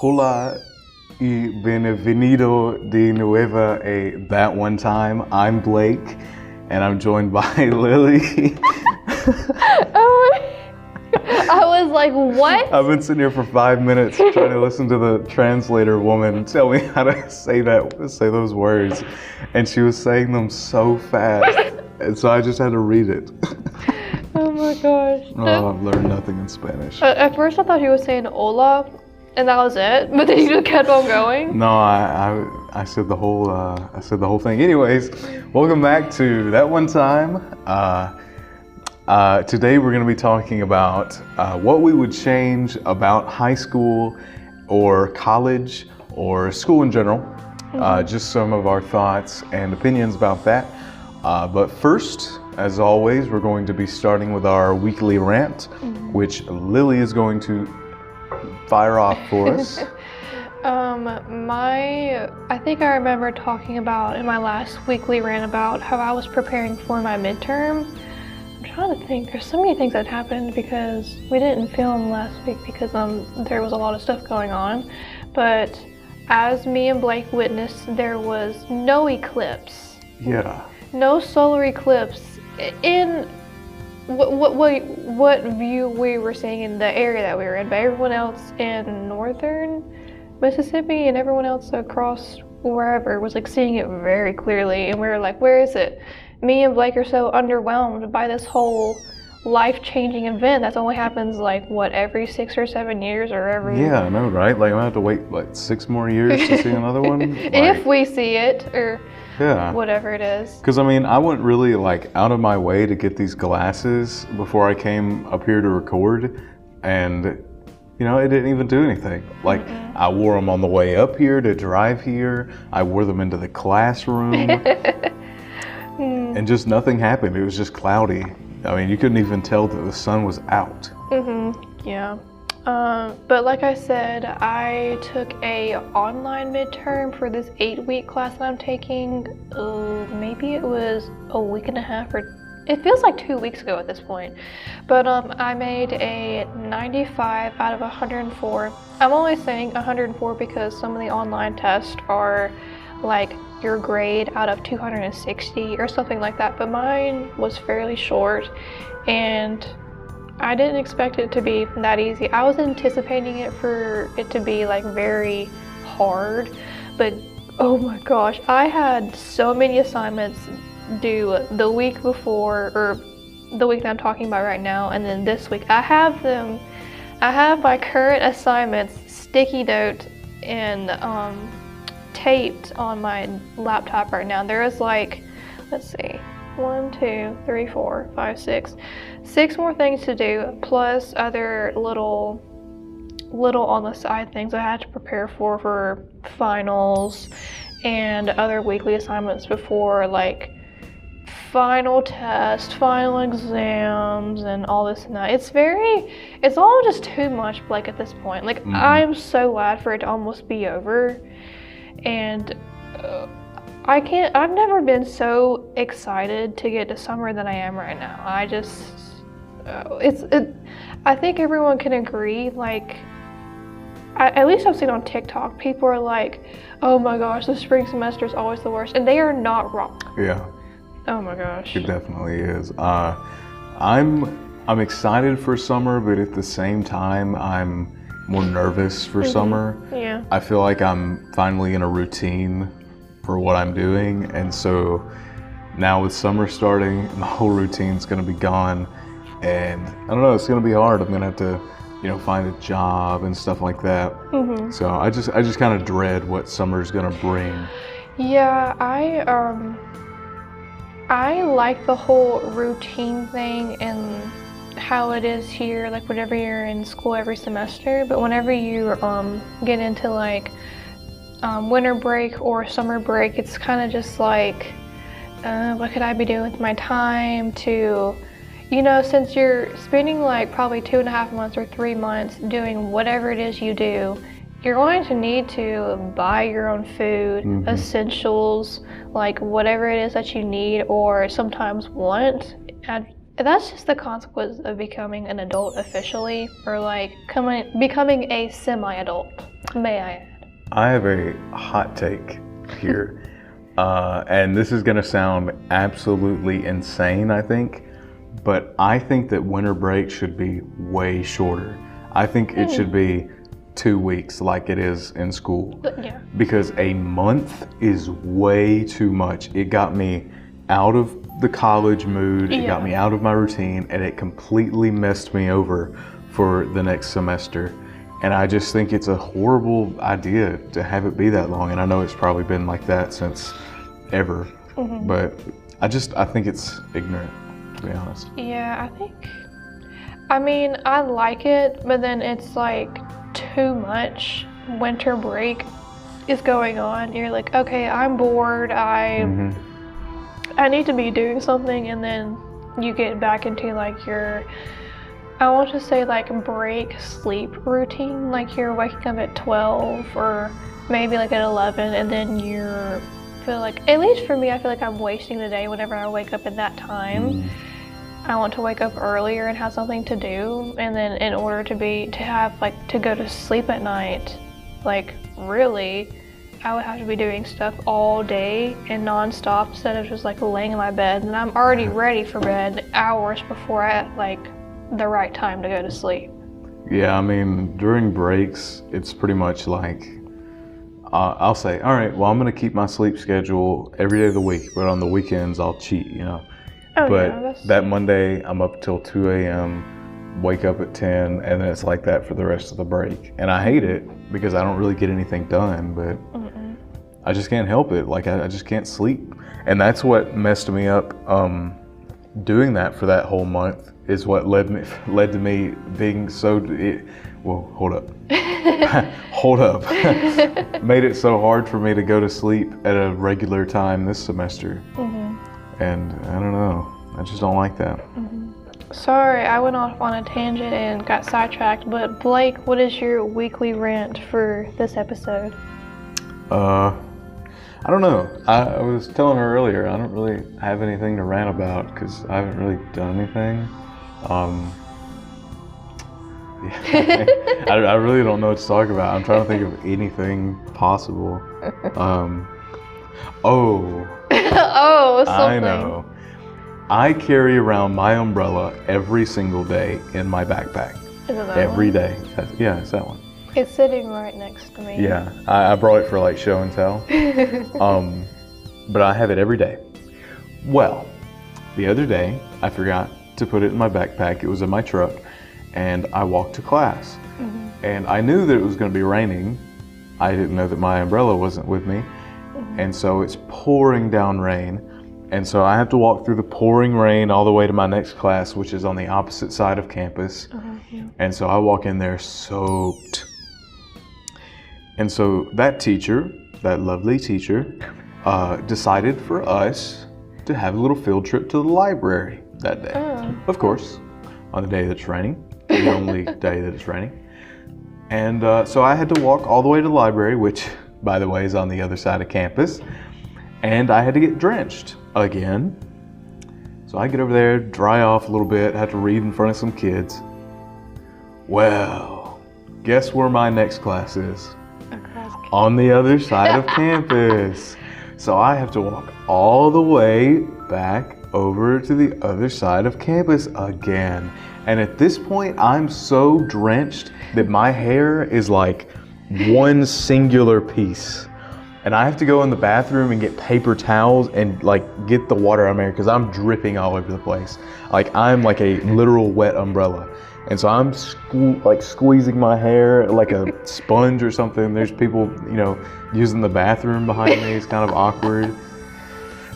Hola y bienvenido de nuevo a That One Time. I'm Blake, and I'm joined by Lillie. I was like, what? I've been sitting here for 5 minutes trying to listen to the translator woman tell me how to say those words, and she was saying them so fast, and so I just had to read it. Oh my gosh. Oh, I've learned nothing in Spanish. At first I thought you were saying hola, and that was it, but then you just kept on going. No, I said the whole thing. Anyways, welcome back to That One Time. Today we're going to be talking about what we would change about high school or college or school in general. Just some of our thoughts and opinions about that. But first, as always, we're going to be starting with our weekly rant, which Lillie is going to fire off for us. I think I remember talking about in my last weekly rant about how I was preparing for my midterm. I'm trying to think, there's so many things that happened because we didn't film last week because there was a lot of stuff going on. But as me and Blake witnessed, there was no eclipse. Yeah. No solar eclipse in what view we were seeing in the area that we were in, but everyone else in northern Mississippi and everyone else across wherever was like seeing it very clearly, and we were like, where is it? Me and Blake are so underwhelmed by this whole life-changing event that only happens like every 6 or 7 years or every... Yeah, I know, right? Like I'm gonna have to wait like 6 more years to see another one. If we see it, or yeah, whatever it is. Because I mean, I went really like out of my way to get these glasses before I came up here to record, and you know, it didn't even do anything. Like I wore them on the way up here to drive here. I wore them into the classroom, and just nothing happened. It was just cloudy. I mean, you couldn't even tell that the sun was out. Yeah. But like I said, I took a online midterm for this 8-week class that I'm taking. Maybe it was a week and a half, or it feels like 2 weeks ago at this point. But I made a 95 out of 104. I'm only saying 104 because some of the online tests are like your grade out of 260 or something like that. But mine was fairly short, and I didn't expect it to be that easy. I was anticipating it for it to be like very hard, but oh my gosh, I had so many assignments due the week before, or the week that I'm talking about right now, and then this week. I have my current assignments sticky note and taped on my laptop right now. There is like, let's see, 1, 2, 3, 4, 5, 6 more things to do, plus other little on the side things I had to prepare for finals and other weekly assignments before like final test, final exams, and all this and that. It's all just too much, Blake, at this point. Like I'm so glad for it to almost be over, and I've never been so excited to get to summer than I am right now. I think everyone can agree, like, at least I've seen on TikTok, people are like, oh my gosh, the spring semester is always the worst, and they are not wrong. Yeah. Oh my gosh. It definitely is. I'm excited for summer, but at the same time, I'm more nervous for summer. Yeah. I feel like I'm finally in a routine for what I'm doing, and so now with summer starting, the whole routine's gonna be gone, and I don't know, it's gonna be hard. I'm gonna have to, find a job and stuff like that. So I just kind of dread what summer's gonna bring. Yeah, I like the whole routine thing and how it is here, like whenever you're in school every semester, but whenever you get into like winter break or summer break, it's kind of just like, what could I be doing with my time to, since you're spending like probably 2.5 months or 3 months doing whatever it is you do, you're going to need to buy your own food, essentials, like whatever it is that you need or sometimes want That's just the consequence of becoming an adult officially, or like becoming a semi-adult, may I add. I have a hot take here, and this is going to sound absolutely insane, I think, but I think that winter break should be way shorter. I think it should be 2 weeks like it is in school. Yeah. Because a month is way too much. It got me out of the college mood, it got me out of my routine, and it completely messed me over for the next semester. And I just think it's a horrible idea to have it be that long. And I know it's probably been like that since ever, but I think it's ignorant, to be honest. Yeah, I mean, I like it, but then it's like too much winter break is going on. You're like, okay, I'm bored, I need to be doing something, and then you get back into like your, I want to say like break sleep routine, like you're waking up at 12 or maybe like at 11, and then feel like, at least for me, I feel like I'm wasting the day whenever I wake up at that time. I want to wake up earlier and have something to do, and then in order to go to sleep at night, like really, I would have to be doing stuff all day and non-stop instead of just like laying in my bed, and I'm already ready for bed hours before like the right time to go to sleep. Yeah, I mean, during breaks, it's pretty much like, I'll say, all right, well, I'm going to keep my sleep schedule every day of the week, but on the weekends, I'll cheat, you know. But that Monday, I'm up till 2 a.m., wake up at 10, and then it's like that for the rest of the break. And I hate it because I don't really get anything done, but I just can't help it. Like, I just can't sleep. And that's what messed me up. Doing that for that whole month is what led to me being so, well, hold up. Hold up. Made it so hard for me to go to sleep at a regular time this semester. And I don't know, I just don't like that. Sorry, I went off on a tangent and got sidetracked, but Blake, what is your weekly rant for this episode? I don't know. I was telling her earlier, I don't really have anything to rant about because I haven't really done anything. I really don't know what to talk about. I'm trying to think of anything possible. Oh, something. I know. I carry around my umbrella every single day in my backpack. Is it that every one? day. Yeah, it's that one. It's sitting right next to me. Yeah, I brought it for like show and tell. But I have it every day. Well, the other day I forgot to put it in my backpack. It was in my truck, and I walked to class. And I knew that it was going to be raining. I didn't know that my umbrella wasn't with me. And so it's pouring down rain. And so I have to walk through the pouring rain all the way to my next class, which is on the opposite side of campus. And so I walk in there soaked. And so that teacher, that lovely teacher, decided for us to have a little field trip to the library that day. Of course, on the day that it's raining, the only day that it's raining. And so I had to walk all the way to the library, which, by the way, is on the other side of campus. And I had to get drenched again. So I get over there, dry off a little bit, had to read in front of some kids. Well, guess where my next class is? On the other side of campus. So I have to walk all the way back over to the other side of campus again. And at this point, I'm so drenched that my hair is like one singular piece. And I have to go in the bathroom and get paper towels and like get the water out of my hair because I'm dripping all over the place. Like I'm like a literal wet umbrella. And so I'm squeezing my hair like a sponge or something. There's people, you know, using the bathroom behind me. It's kind of awkward.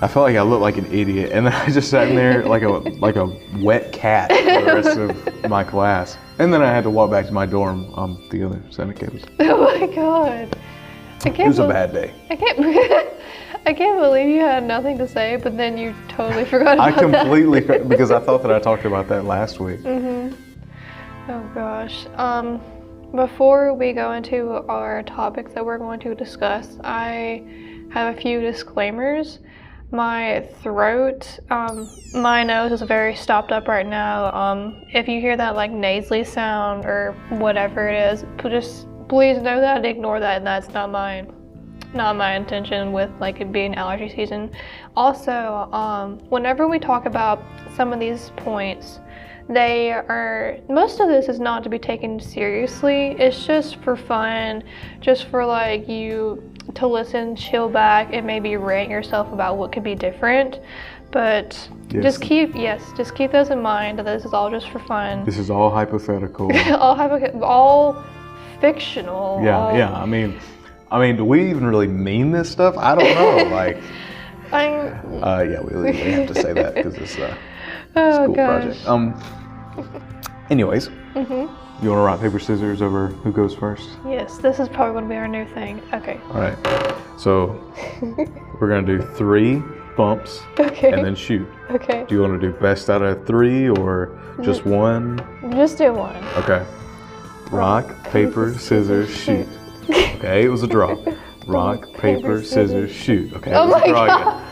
I felt like I looked like an idiot. And then I just sat in there like a wet cat for the rest of my class. And then I had to walk back to my dorm on the other side of campus. Oh my God. It was a bad day. I can't believe you had nothing to say, but then you totally forgot about that. I completely, because I thought that I talked about that last week. Oh gosh. Before we go into our topics that we're going to discuss, I have a few disclaimers. My throat, my nose is very stopped up right now. If you hear that like nasally sound or whatever it is, just please know that and ignore that, and that's not my intention with like it being allergy season. Also, whenever we talk about some of these points, most of this is not to be taken seriously. It's just for fun, just for like you to listen, chill back, and maybe rant yourself about what could be different. But Yes. just keep those in mind, that this is all just for fun. This is all hypothetical. all fictional. Yeah. I mean, do we even really mean this stuff? I don't know. Like, yeah, we have to say that because it's a school project. Anyways, you want to rock, paper, scissors over who goes first? Yes, this is probably going to be our new thing. Okay. All right. So we're gonna do 3 bumps Okay. and then shoot. Okay. Do you want to do best out of 3 or just one? Just do one. Okay. Rock, paper, scissors, shoot. Okay, it was a draw. Rock, paper, scissors, shoot. Okay, it Oh was a my draw God. again.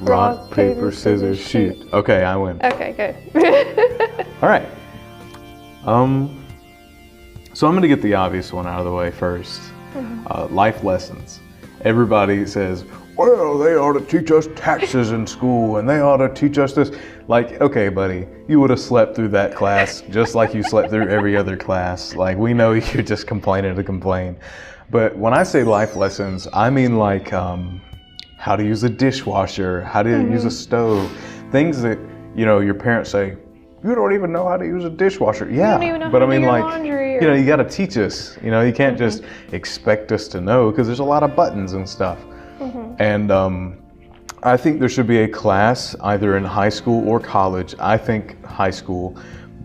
Rock, paper, scissors, shoot. Okay, I win. Okay, good. All right. So I'm gonna get the obvious one out of the way first. Life lessons. Everybody says, well, they ought to teach us taxes in school and they ought to teach us this. Like, okay, buddy, you would have slept through that class just like you slept through every other class. Like, we know you're just complaining to complain. But when I say life lessons, I mean like how to use a dishwasher, how to use a stove, things that, your parents say, you don't even know how to use a dishwasher. Yeah, don't even know but how I to do mean, your like, laundry you got to teach us. You can't just expect us to know because there's a lot of buttons and stuff. And I think there should be a class either in high school or college. I think high school,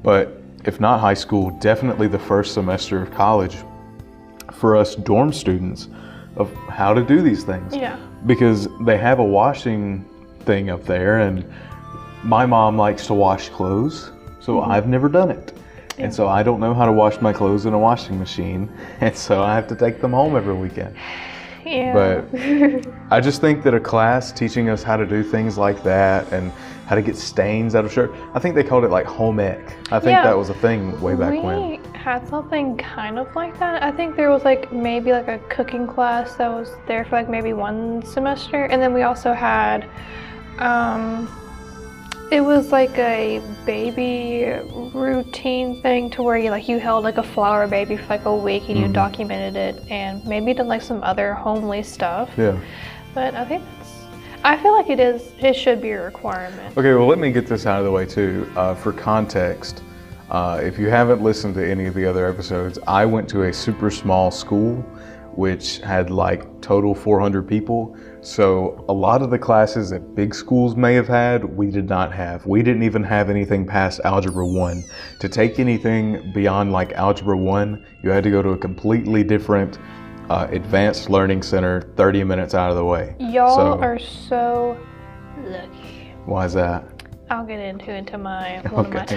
but if not high school, definitely the first semester of college for us dorm students of how to do these things. Yeah. Because they have a washing thing up there, and my mom likes to wash clothes, so I've never done it. And so I don't know how to wash my clothes in a washing machine, and so I have to take them home every weekend. Yeah. But I just think that a class teaching us how to do things like that and how to get stains out of shirt, I think they called it like home ec. I think that was a thing way back when. We had something kind of like that. I think there was like maybe like a cooking class that was there for like maybe 1 semester, and then we also had it was like a baby routine thing to where you held like a flower baby for like a week and you documented it, and maybe did like some other homely stuff. Yeah. But I feel like it should be a requirement. Okay, well, let me get this out of the way too. For context, if you haven't listened to any of the other episodes, I went to a super small school which had like total 400 people. So a lot of the classes that big schools may have had, we did not have. We didn't even have anything past Algebra 1. To take anything beyond like Algebra 1, you had to go to a completely different advanced learning center 30 minutes out of the way. Y'all are so lucky. Why is that? I'll get into one of my topics.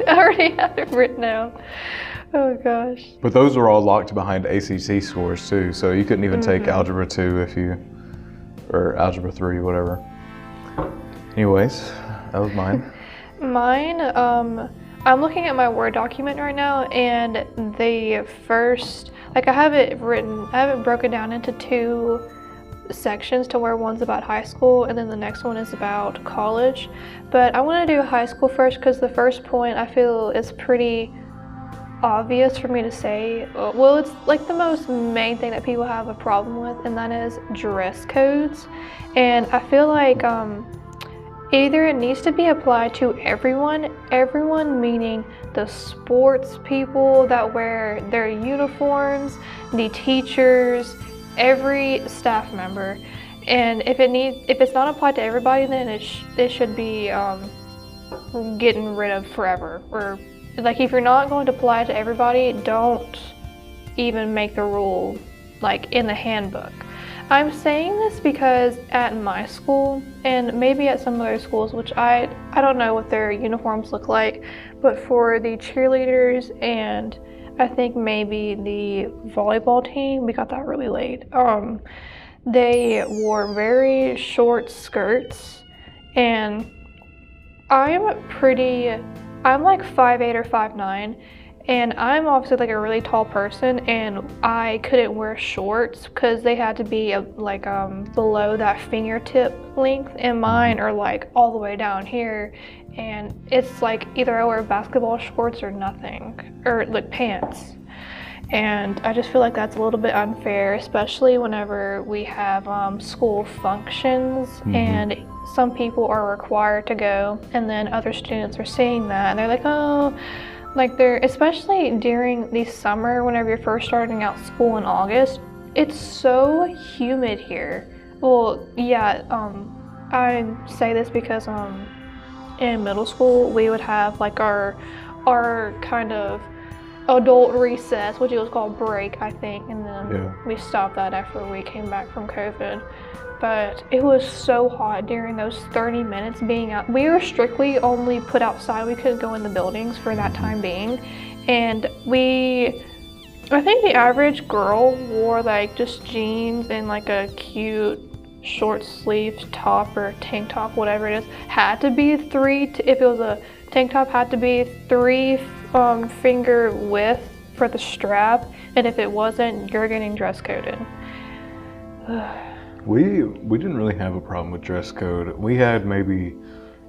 I already have it written out. Oh gosh. But those are all locked behind ACC scores too, so you couldn't even take Algebra 2 or Algebra 3, whatever. Anyways, that was mine. Mine, I'm looking at my Word document right now, and the first, I have it broken down into 2 sections, to where one's about high school and then the next one is about college. But I want to do high school first because the first point I feel is pretty obvious for me to say. Well, it's like the most main thing that people have a problem with, and that is dress codes. And I feel like either it needs to be applied to everyone meaning the sports people that wear their uniforms, the teachers, every staff member. And if it's not applied to everybody, then it should be getting rid of forever. Or like, if you're not going to apply it to everybody, don't even make the rule like in the handbook. I'm saying this because at my school, and maybe at some other schools, which I don't know what their uniforms look like, but for the cheerleaders and I think maybe the volleyball team, we got that really late. they wore very short skirts, and I'm like 5'8" or 5'9", and I'm obviously like a really tall person, and I couldn't wear shorts because they had to be like below that fingertip length, and mine are like all the way down here, and it's like either I wear basketball shorts or nothing, or like pants. And I just feel like that's a little bit unfair, especially whenever we have school functions and some people are required to go, and then other students are seeing that and they're like, oh, like especially during the summer, whenever you're first starting out school in August, it's so humid here. Well, yeah, I say this because in middle school we would have like our kind of adult recess, which it was called break, I think, and then we stopped that after we came back from COVID. But it was so hot during those 30 minutes being out. We were strictly only put outside. We couldn't go in the buildings for that time being. And I think the average girl wore like just jeans and like a cute short sleeved top or tank top, whatever it is. Had to be if it was a tank top, had to be 3 finger width for the strap, and if it wasn't, you're getting dress coded. We didn't really have a problem with dress code. We had maybe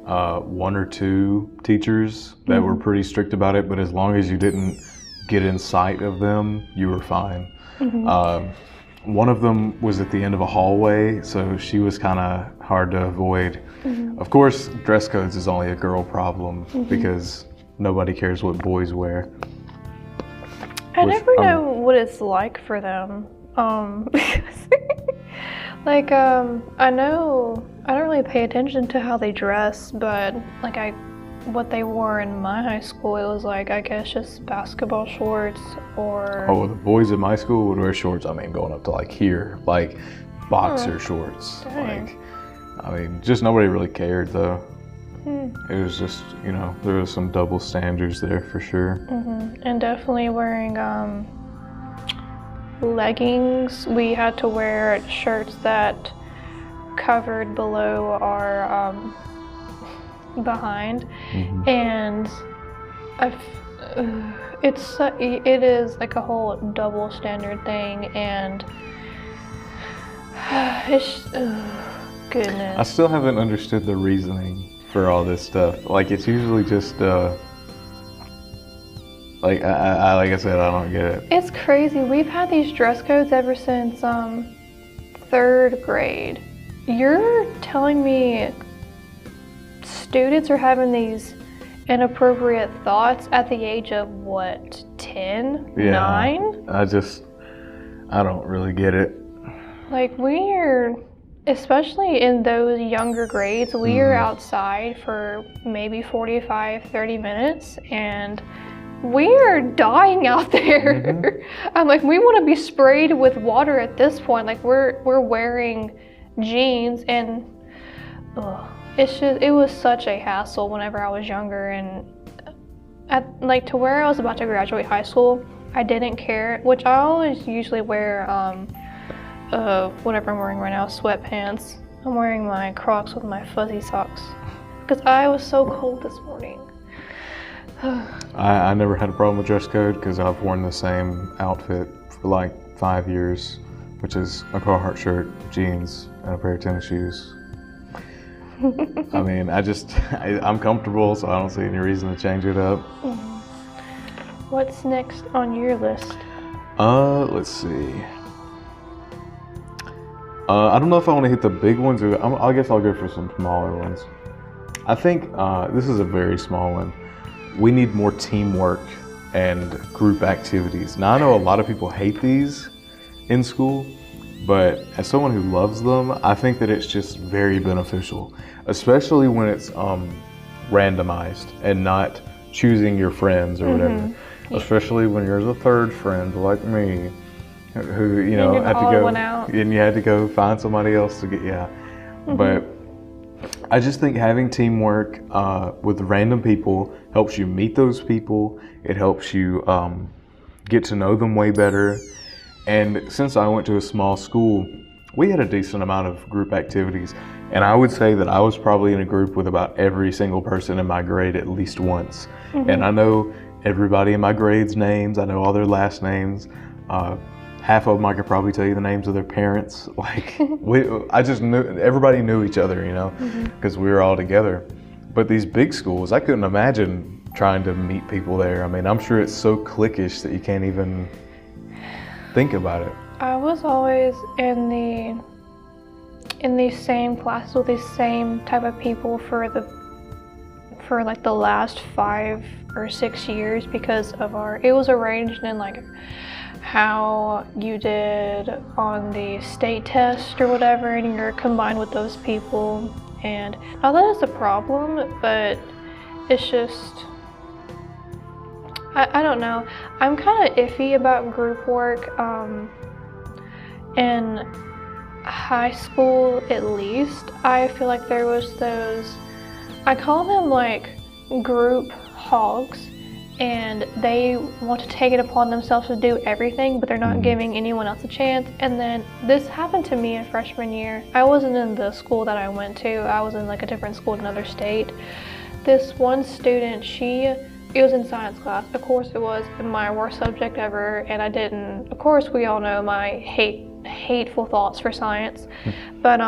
1 or 2 teachers that were pretty strict about it, but as long as you didn't get in sight of them, you were fine. One of them was at the end of a hallway, so she was kind of hard to avoid. Of course, dress codes is only a girl problem because nobody cares what boys wear. I never know what it's like for them. Like, I know I don't really pay attention to how they dress, but like what they wore in my high school, it was like, I guess just basketball shorts or... Oh, the boys at my school would wear shorts, I mean, going up to like here, like boxer shorts. Dang. Like, I mean, just nobody really cared though. It was just, you know, there was some double standards there for sure. And definitely wearing leggings. We had to wear shirts that covered below our behind, and it is like a whole double standard thing, and it's goodness. I still haven't understood the reasoning for all this stuff. Like, it's usually just like I said, I don't get it. It's crazy. We've had these dress codes ever since 3rd grade. You're telling me students are having these inappropriate thoughts at the age of what, 10, 9? I don't really get it. Like, especially in those younger grades, we are outside for maybe 45, 30 minutes, and we are dying out there. I'm like, we want to be sprayed with water at this point. Like, we're wearing jeans, and it was such a hassle whenever I was younger, and to where I was about to graduate high school, I didn't care, which I always usually wear whatever I'm wearing right now, sweatpants. I'm wearing my Crocs with my fuzzy socks because I was so cold this morning. I never had a problem with dress code because I've worn the same outfit for like 5 years, which is a Carhartt shirt, jeans, and a pair of tennis shoes. I mean, I'm comfortable, so I don't see any reason to change it up. What's next on your list? Let's see. I don't know if I want to hit the big ones, or I guess I'll go for some smaller ones. I think this is a very small one. We need more teamwork and group activities. Now, I know a lot of people hate these in school, but as someone who loves them, I think that it's just very beneficial, especially when it's randomized and not choosing your friends or whatever. Especially when you're the 3rd friend like me, who had to go and you had to go find somebody else to get But I just think having teamwork with random people helps you meet those people. It helps you get to know them way better. And since I went to a small school, we had a decent amount of group activities. And I would say that I was probably in a group with about every single person in my grade at least once. And I know everybody in my grade's names. I know all their last names. Half of them I could probably tell you the names of their parents. Like, I just knew, everybody knew each other, you know, because we were all together. But these big schools, I couldn't imagine trying to meet people there. I mean, I'm sure it's so cliquish that you can't even think about it. I was always in the same classes with the same type of people for like the last 5 or 6 years because of it was arranged in like how you did on the state test or whatever, and you're combined with those people. And not that it's a problem, but it's just, I don't know. I'm kind of iffy about group work. In high school, at least, I feel like there was those, I call them like group hogs, and they want to take it upon themselves to do everything, but they're not giving anyone else a chance. And then this happened to me in freshman year. I wasn't in the school that I went to. I was in like a different school in another state. This one student, it was in science class. Of course it was my worst subject ever, and I didn't, of course we all know my hateful thoughts for science. But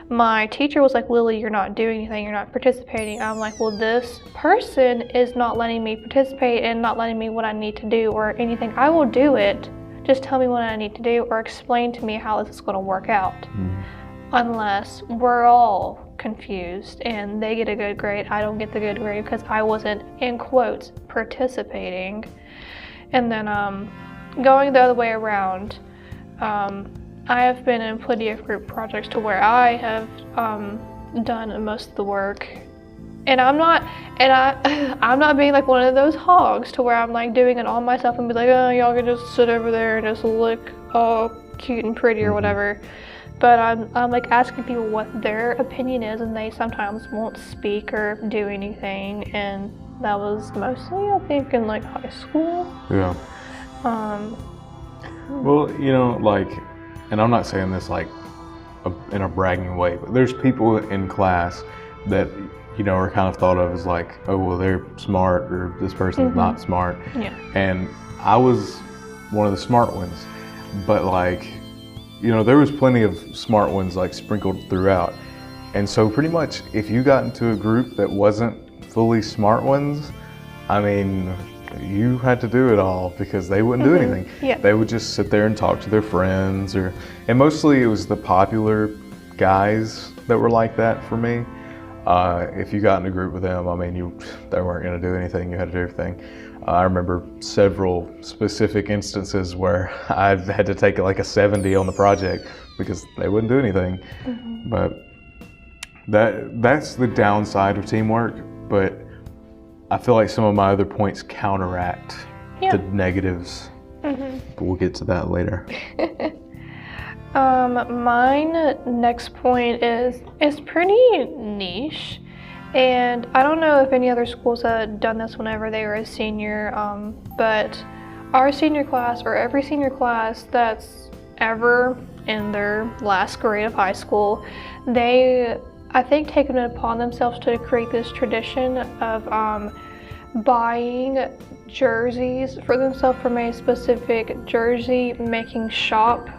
my teacher was like, Lily, you're not doing anything, you're not participating. I'm like, well, this person is not letting me participate and not letting me what I need to do or anything. I will do it. Just tell me what I need to do or explain to me how this is going to work out. Unless we're all confused and they get a good grade, I don't get the good grade because I wasn't, in quotes, participating. And then going the other way around, I have been in plenty of group projects to where I have done most of the work, and I'm not being like one of those hogs to where I'm like doing it all myself and be like, oh, y'all can just sit over there and just look all cute and pretty or whatever. But I'm like asking people what their opinion is, and they sometimes won't speak or do anything, and that was mostly, I think, in like high school. Yeah. Well, you know, like, and I'm not saying this like in a bragging way, but there's people in class that, you know, are kind of thought of as like, oh, well, they're smart, or this person's not smart. Yeah. And I was one of the smart ones, but like, you know, there was plenty of smart ones like sprinkled throughout. And so pretty much if you got into a group that wasn't fully smart ones, I mean, you had to do it all because they wouldn't do anything. Yeah. They would just sit there and talk to their friends, and mostly it was the popular guys that were like that for me. If you got in a group with them, I mean, they weren't going to do anything. You had to do everything. I remember several specific instances where I had to take like a 70 on the project because they wouldn't do anything. But that's the downside of teamwork. But I feel like some of my other points counteract the negatives. But we'll get to that later. Mine next point is pretty niche, and I don't know if any other schools had done this whenever they were a senior, but our senior class, or every senior class that's ever in their last grade of high school, they, I think, taken it upon themselves to create this tradition of buying jerseys for themselves from a specific jersey making shop,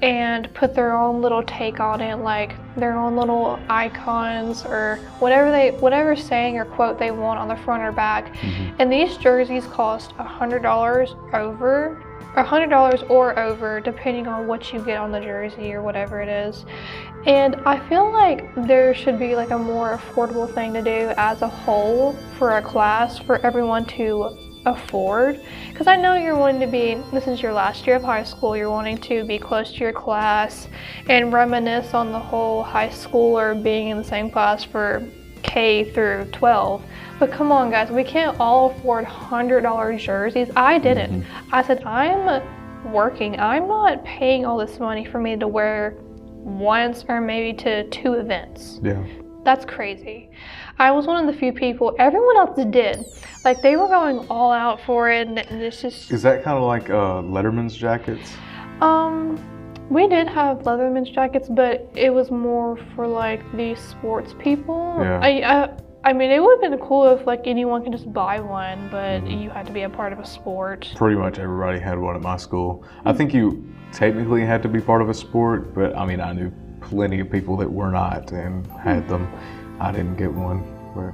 and put their own little take on it, like their own little icons or whatever saying or quote they want on the front or back. And these jerseys cost $100 or over, depending on what you get on the jersey or whatever it is. And I feel like there should be like a more affordable thing to do as a whole for a class for everyone to afford, because I know you're wanting to be, this is your last year of high school, you're wanting to be close to your class and reminisce on the whole high school or being in the same class for K through 12. But come on guys, we can't all afford $100 jerseys. I didn't. I said, I'm working, I'm not paying all this money for me to wear once or maybe to 2 events. Yeah. That's crazy. I was one of the few people, everyone else did. Like, they were going all out for it, and it's just... Is that kind of like Letterman's jackets? We did have Leatherman's jackets, but it was more for like the sports people. Yeah. I mean, it would have been cool if like anyone could just buy one, but you had to be a part of a sport. Pretty much everybody had one at my school. I think you technically had to be part of a sport, but I mean, I knew plenty of people that were not and had them. I didn't get one. But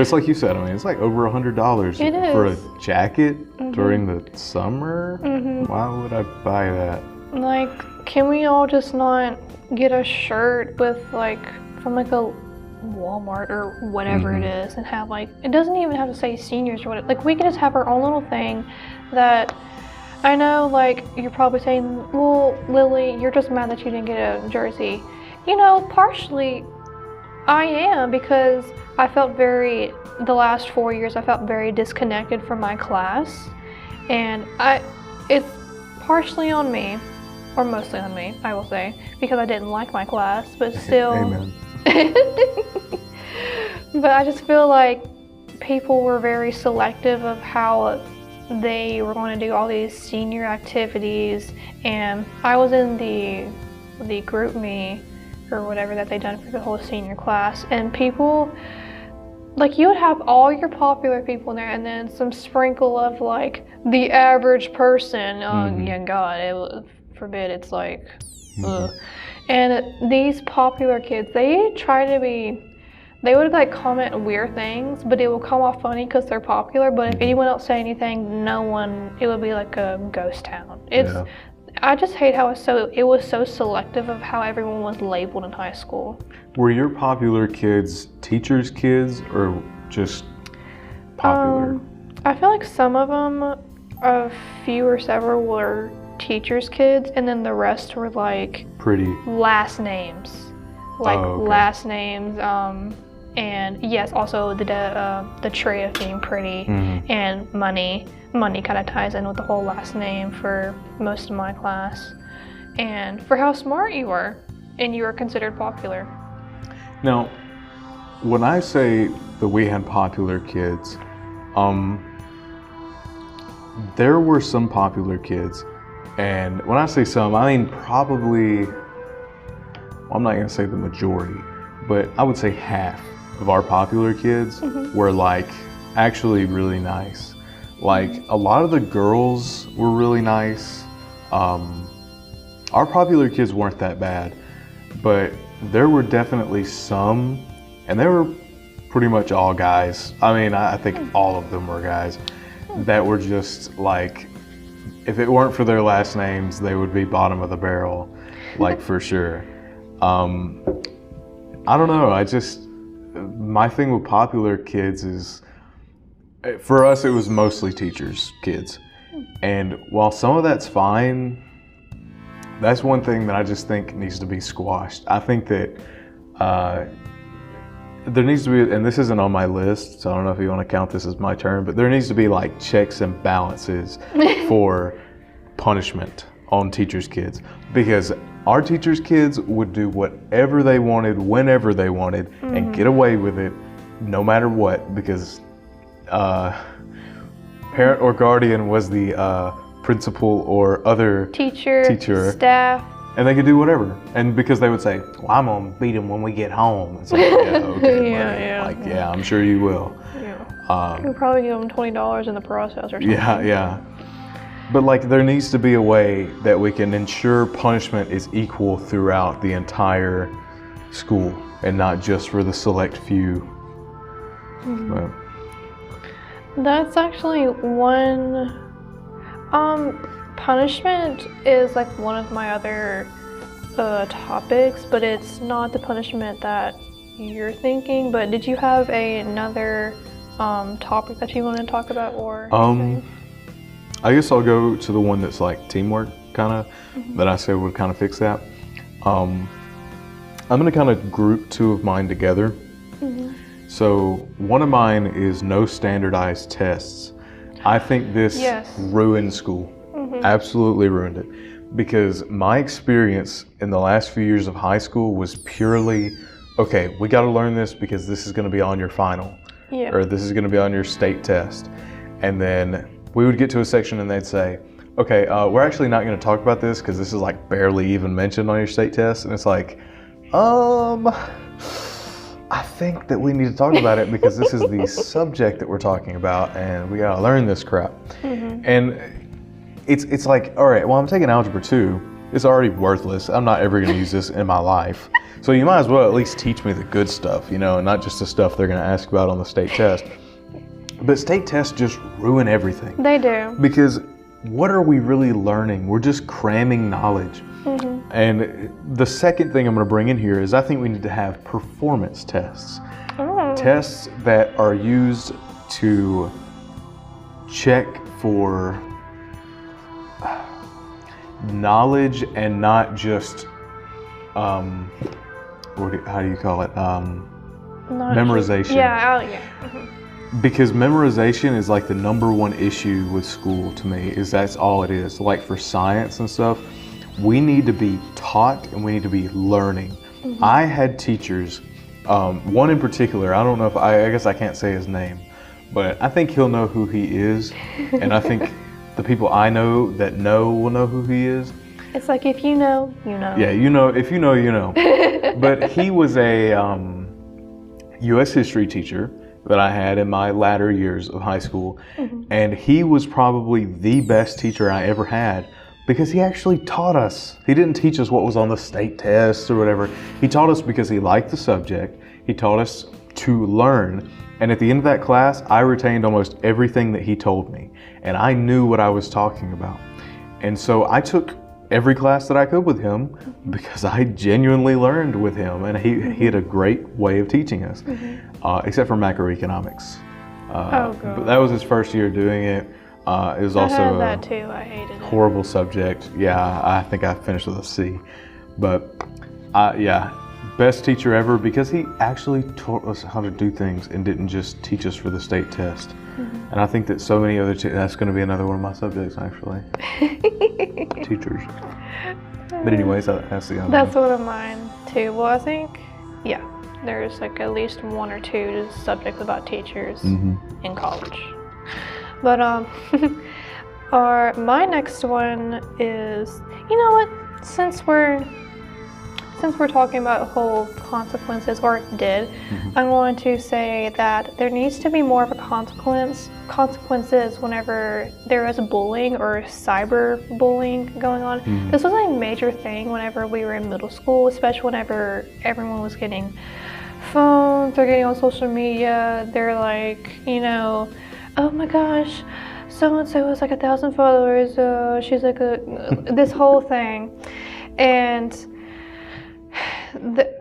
it's like you said, I mean, it's like over $100 for a jacket during the summer. Why would I buy that? Like, can we all just not get a shirt with like, from like a Walmart or whatever it is, and have like, it doesn't even have to say seniors or whatever. Like, we could just have our own little thing that, I know like you're probably saying, well, Lily, you're just mad that you didn't get a jersey. You know, partially I am, because I felt the last 4 years, I felt very disconnected from my class. And it's partially on me, or mostly on me, I will say, because I didn't like my class, but still. Amen. But I just feel like people were very selective of how they were going to do all these senior activities. And I was in the group me or whatever that they done for the whole senior class, and people, like, you would have all your popular people in there and then some sprinkle of like the average person. Yeah, God, forbid, it's like ugh. And these popular kids, they would like comment weird things, but it will come off funny because they're popular. But if anyone else say anything, it would be like a ghost town. I just hate how it was so selective of how everyone was labeled in high school. Were your popular kids teachers' kids or just popular? I feel like some of them, a few or several, were teachers' kids, and then the rest were like pretty last names, like last names. And yes, also the trait of being pretty and money. Money kind of ties in with the whole last name for most of my class, and for how smart you were, and you were considered popular. Now, when I say that we had popular kids, there were some popular kids, and when I say some, I mean probably, I'm not gonna say the majority, but I would say half of our popular kids were like actually really nice. Like, a lot of the girls were really nice. Our popular kids weren't that bad, but there were definitely some, and they were pretty much all guys. I mean, I think all of them were guys that were just like, if it weren't for their last names, they would be bottom of the barrel, like for sure. I don't know, my thing with popular kids is, for us, it was mostly teachers' kids. And while some of that's fine, that's one thing that I just think needs to be squashed. I think that there needs to be, and this isn't on my list, so I don't know if you want to count this as my turn, but there needs to be like checks and balances for punishment on teachers' kids. Because our teachers' kids would do whatever they wanted, whenever they wanted, and get away with it, no matter what, because parent or guardian was the principal or other teacher, staff, and they could do whatever. And because they would say, well, I'm gonna beat him when we get home. It's like, yeah, okay, buddy. Yeah, I'm sure you will. Yeah. You'll probably give them $20 in the process or something. Yeah. But like, there needs to be a way that we can ensure punishment is equal throughout the entire school and not just for the select few. But, that's actually one, punishment is like one of my other topics, but it's not the punishment that you're thinking. But did you have another topic that you want to talk about, or I guess I'll go to the one that's like teamwork, kind of, that I say would kind of fix that. I'm gonna kind of group two of mine together. So one of mine is no standardized tests. I think this ruined school, absolutely ruined it. Because my experience in the last few years of high school was purely, okay, we gotta learn this because this is gonna be on your final, or this is gonna be on your state test. And then we would get to a section and they'd say, Okay, we're actually not going to talk about this because this is like barely even mentioned on your state test, and it's like, I think that we need to talk about it because this is the subject that we're talking about, and we gotta learn this crap. And it's like, all right, well, I'm taking Algebra 2. It's already worthless. I'm not ever gonna use this in my life. So you might as well at least teach me the good stuff, you know, and not just the stuff they're gonna ask about on the state test. But state tests just ruin everything. They do. Because what are we really learning? We're just cramming knowledge. And the second thing I'm going to bring in here is I think we need to have performance tests. Tests that are used to check for knowledge and not just, how do you call it? Memorization. Yeah. Because memorization is like the number one issue with school to me, is that's all it is. Like for science and stuff, we need to be taught and we need to be learning. I had teachers, one in particular, I don't know if, I guess I can't say his name, but I think he'll know who he is. And I think the people I know that know will know who he is. It's like, if you know, you know. Yeah, you know, if you know, you know. But he was a U.S. history teacher that I had in my latter years of high school. And he was probably the best teacher I ever had because he actually taught us. He didn't teach us what was on the state tests or whatever. He taught us because he liked the subject. He taught us to learn. And at the end of that class, I retained almost everything that he told me. And I knew what I was talking about. And so I took every class that I could with him because I genuinely learned with him. And he had a great way of teaching us, except for macroeconomics. But that was his first year doing it. It was also I had that too. I hated it. Horrible subject. Yeah, I think I finished with a C. But yeah, best teacher ever because he actually taught us how to do things and didn't just teach us for the state test. And I think that so many other that's going to be another one of my subjects actually. Teachers. But anyways, that's the other That's one. one of mine too. Well, I think, yeah, there's like at least one or two subjects about teachers in college. But my next one is, you know what? Since we're talking about whole consequences, or did, I'm going to say that there needs to be more of a consequences whenever there is bullying or cyber bullying going on. This was a major thing whenever we were in middle school, especially whenever everyone was getting phones, they're getting on social media, they're like, you know, oh my gosh, so-and-so has like 1,000 followers, she's like this whole thing. And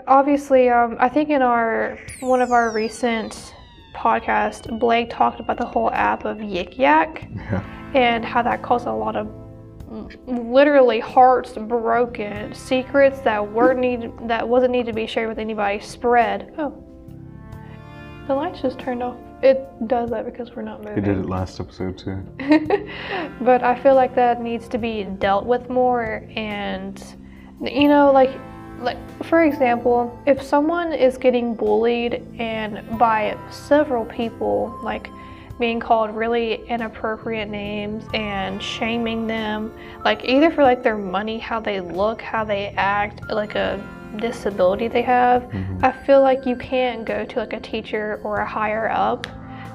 obviously, I think in one of our recent podcasts, Blake talked about the whole app of Yik Yak and how that caused a lot of literally hearts broken, secrets that wasn't needed to be shared with anybody spread. Oh, the lights just turned off. It does that because we're not moving. It did it last episode too. But I feel like that needs to be dealt with more, and you know, like for example, if someone is getting bullied and by several people, like being called really inappropriate names and shaming them, like either for like their money, how they look, how they act, like a disability they have, I feel like you can't go to like a teacher or a higher up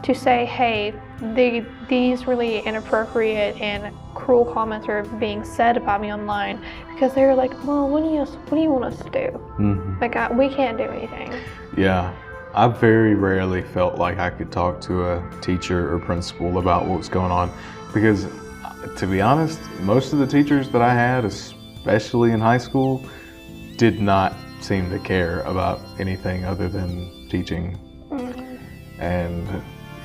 to say, hey, these really inappropriate and cruel comments are being said about me online, because they're like, well, what do you want us to do? Like we can't do anything. Yeah, I very rarely felt like I could talk to a teacher or principal about what was going on, because to be honest, most of the teachers that I had, especially in high school, did not seem to care about anything other than teaching. And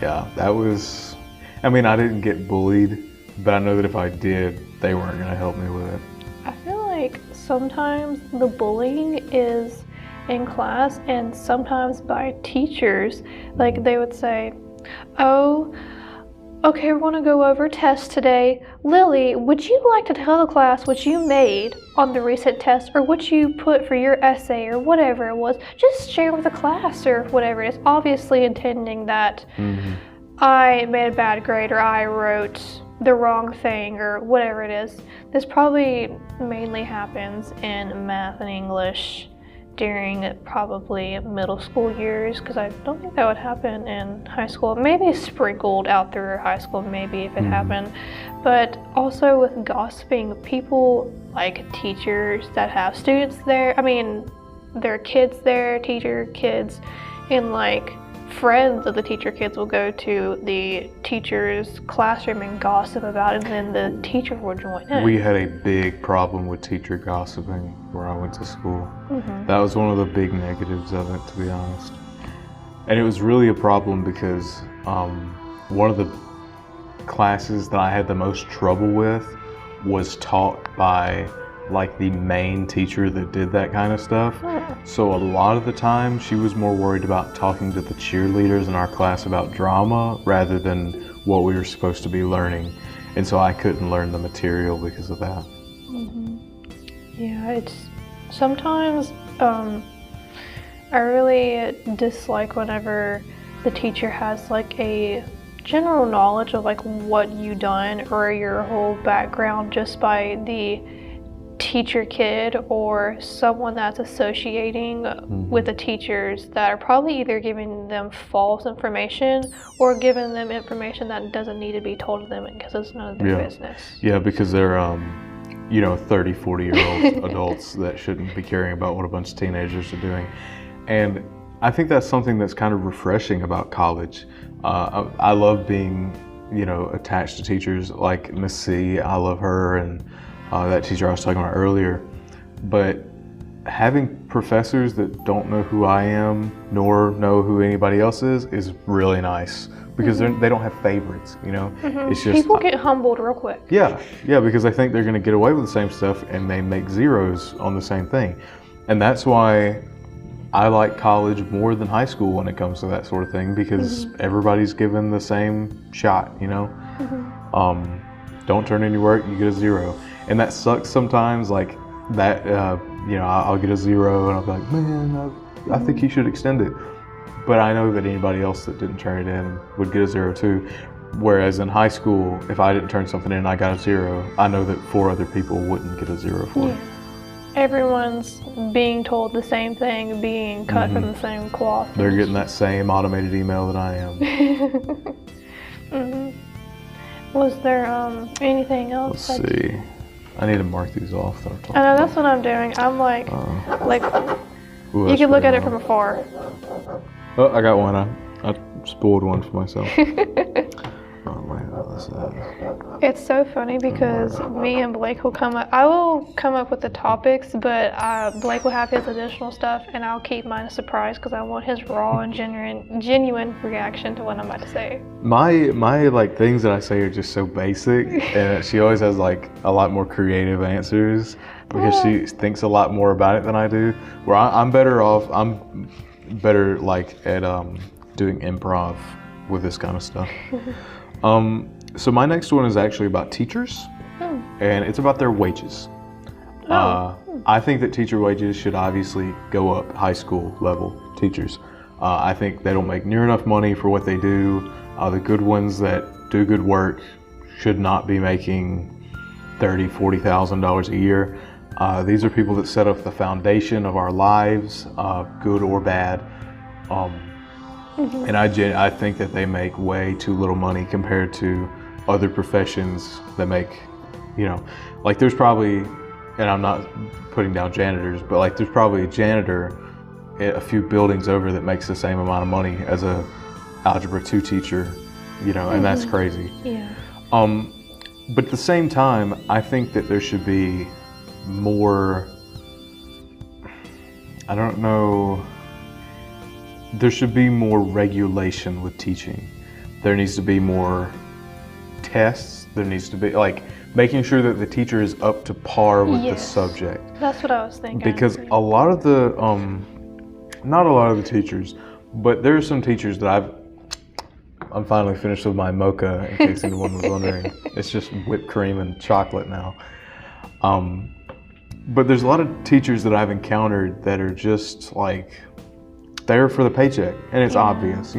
yeah, that was, I mean, I didn't get bullied, but I know that if I did, they weren't going to help me with it. I feel like sometimes the bullying is in class and sometimes by teachers. Like they would say, oh, okay, we're going to go over tests today. Lily, would you like to tell the class what you made on the recent test, or what you put for your essay, or whatever it was? Just share with the class or whatever it is. Obviously intending that I made a bad grade, or I wrote the wrong thing or whatever it is. This probably mainly happens in math and English during probably middle school years, because I don't think that would happen in high school. Maybe sprinkled out through high school, maybe, if it happened. But also with gossiping, people like teachers that have students there, I mean, their kids there, teacher kids, and like friends of the teacher kids will go to the teacher's classroom and gossip about it, and then the teacher will join in. We had a big problem with teacher gossiping where I went to school. That was one of the big negatives of it, to be honest. And it was really a problem because one of the classes that I had the most trouble with was taught by like the main teacher that did that kind of stuff. So a lot of the time she was more worried about talking to the cheerleaders in our class about drama rather than what we were supposed to be learning. And so I couldn't learn the material because of that. Yeah, it's sometimes I really dislike whenever the teacher has like a general knowledge of like what you done or your whole background just by the teacher kid or someone that's associating with the teachers that are probably either giving them false information or giving them information that doesn't need to be told to them because it's none of their business. Yeah, because they're 30, 40-year-old adults that shouldn't be caring about what a bunch of teenagers are doing. And I think that's something that's kind of refreshing about college. I love being, attached to teachers like Miss C. I love her, and that teacher I was talking about earlier. But having professors that don't know who I am nor know who anybody else is really nice, because they don't have favorites, It's just people get humbled real quick. Yeah, because they think they're going to get away with the same stuff and they make zeros on the same thing. And that's why I like college more than high school when it comes to that sort of thing, because everybody's given the same shot, Don't turn in your work, you get a zero. And that sucks sometimes, like that, I'll get a zero and I'll be like, man, I think you should extend it. But I know that anybody else that didn't turn it in would get a zero too. Whereas in high school, if I didn't turn something in and I got a zero, I know that 4 other people wouldn't get a zero for it. Everyone's being told the same thing, being cut from the same cloth. They're getting that same automated email that I am. Was there anything else? Let's see. I need to mark these off that I'm talking I know, about. that's what I'm doing. I'm like, Ooh, you can look at it pretty from afar. Oh, I got one. I spoiled one for myself. Oh, wait, what's that? It's so funny because me and Blake will I will come up with the topics, but Blake will have his additional stuff, and I'll keep mine a surprise because I want his raw and genuine reaction to what I'm about to say. My like things that I say are just so basic, and she always has like a lot more creative answers because she thinks a lot more about it than I do. Where I'm better like at doing improv with this kind of stuff. So my next one is actually about teachers, and it's about their wages. I think that teacher wages should obviously go up, high school level teachers. I think they don't make near enough money for what they do. The good ones that do good work should not be making $30,000, $40,000 a year. These are people that set up the foundation of our lives, good or bad. And I think that they make way too little money compared to other professions that make, like there's probably, and I'm not putting down janitors, but like there's probably a janitor a few buildings over that makes the same amount of money as a Algebra 2 teacher, and that's crazy. Yeah. But at the same time, I think that there should be more, there should be more regulation with teaching. There needs to be more tests. There needs to be like making sure that the teacher is up to par with the subject. That's what I was thinking. Because a lot of the, not a lot of the teachers, but there are some teachers that I'm finally finished with my mocha, in case anyone was wondering. It's just whipped cream and chocolate now. But there's a lot of teachers that I've encountered that are just like, there for the paycheck, and it's obvious,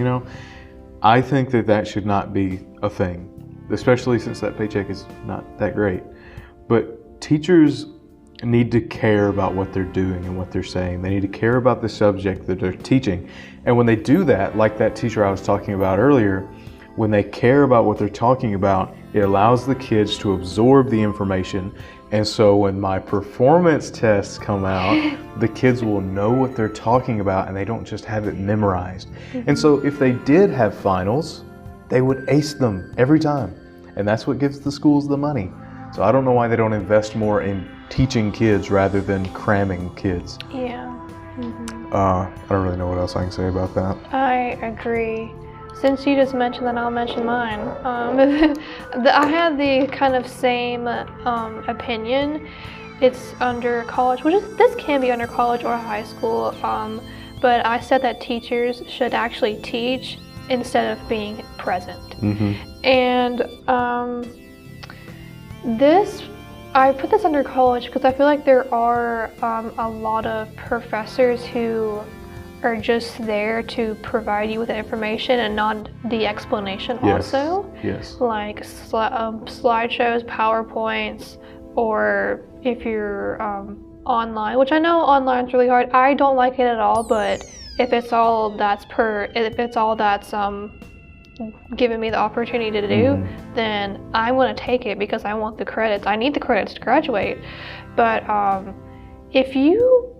I think that should not be a thing. especially since that paycheck is not that great. But teachers need to care about what they're doing and what they're saying. They need to care about the subject that they're teaching. And when they do that, like that teacher I was talking about earlier, when they care about what they're talking about, it allows the kids to absorb the information. And so when my performance tests come out, the kids will know what they're talking about and they don't just have it memorized. And so if they did have finals, they would ace them every time. And that's what gives the schools the money. So I don't know why they don't invest more in teaching kids rather than cramming kids. Yeah. I don't really know what else I can say about that. I agree. Since you just mentioned that, I'll mention mine. I had the kind of same opinion. It's under college, this can be under college or high school, but I said that teachers should actually teach instead of being present. And I put this under college because I feel like there are a lot of professors who are just there to provide you with the information and not the explanation also. Yes. Like slideshows, PowerPoints, or if you're online, which I know online is really hard. I don't like it at all, but if it's all that's giving me the opportunity to do, then I'm going to take it because I want the credits. I need the credits to graduate. But if you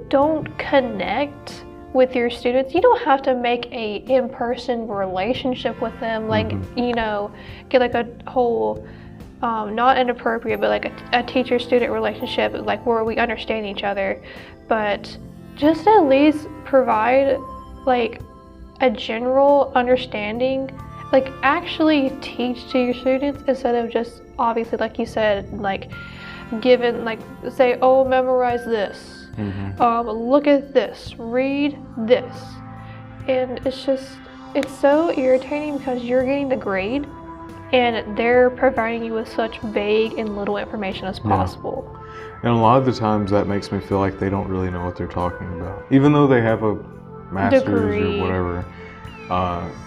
don't connect with your students, you don't have to make a in-person relationship with them, like, you know, get like a whole, not inappropriate, but like a teacher-student relationship, like where we understand each other, but just at least provide like a general understanding, like actually teach to your students instead of just, obviously, like you said, like given, like say, oh, memorize this, look at this, read this. And it's so irritating because you're getting the grade and they're providing you with such vague and little information as possible. And a lot of the times that makes me feel like they don't really know what they're talking about. Even though they have a master's degree or whatever,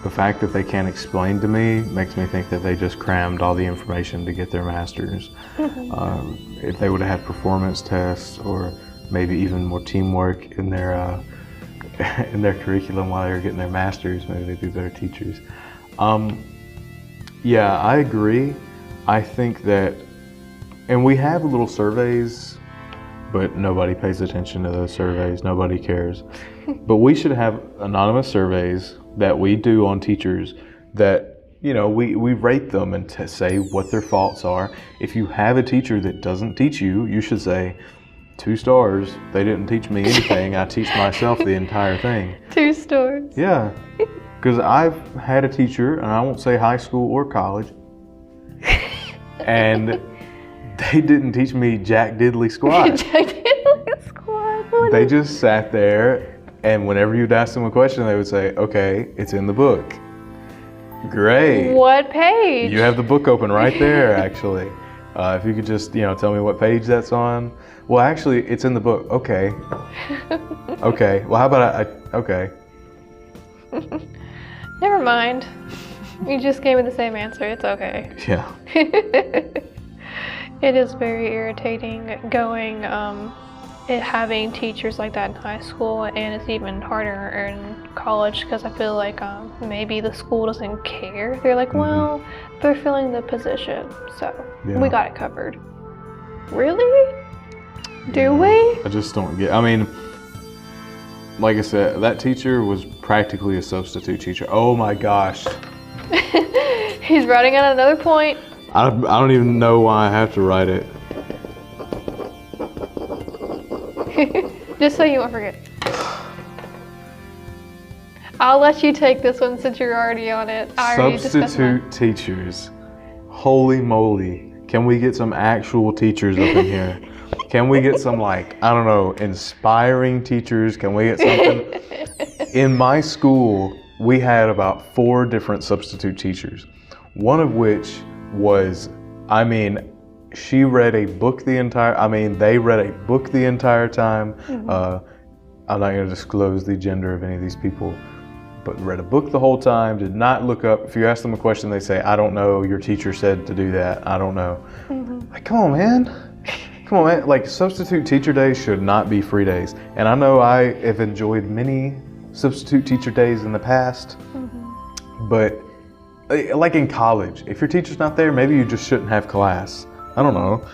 the fact that they can't explain to me makes me think that they just crammed all the information to get their master's. If they would have had performance tests or maybe even more teamwork in their curriculum while they were getting their master's, maybe they'd be better teachers. Yeah, I agree. I think that, and we have little surveys, but nobody pays attention to those surveys. Nobody cares. But we should have anonymous surveys that we do on teachers that, you know, we rate them and say what their faults are. If you have a teacher that doesn't teach you, you should say, 2 stars. They didn't teach me anything. I teach myself the entire thing. 2 stars. Yeah. Because I've had a teacher, and I won't say high school or college, and they didn't teach me jack diddly squat. Jack diddly squat. They just sat there, and whenever you'd ask them a question, they would say, okay, it's in the book. Great. What page? You have the book open right there, actually. If you could just, you know, tell me what page that's on. Well, actually, it's in the book. Okay. Okay. Well, how about okay. Never mind. You just gave me the same answer. It's okay. Yeah. It is very irritating having teachers like that in high school, and it's even harder in college because I feel like maybe the school doesn't care. They're like, well, they're filling the position, so we got it covered. Really? Do we? I just don't get. I mean, like I said, that teacher was practically a substitute teacher. Oh my gosh. He's writing on another point. I don't even know why I have to write it. Just so you won't forget. I'll let you take this one since you're already on it. Substitute teachers. Holy moly. Can we get some actual teachers up in here? Can we get some, like, I don't know, inspiring teachers? Can we get something? In my school, we had about 4 different substitute teachers. One of which was, I mean, they read a book the entire time. I'm not going to disclose the gender of any of these people, but read a book the whole time, did not look up. If you ask them a question, they say, I don't know, your teacher said to do that, I don't know. Like, come on, man. Come on, man. Like, substitute teacher days should not be free days. And I know I have enjoyed many substitute teacher days in the past, but like in college, if your teacher's not there, maybe you just shouldn't have class. I don't know.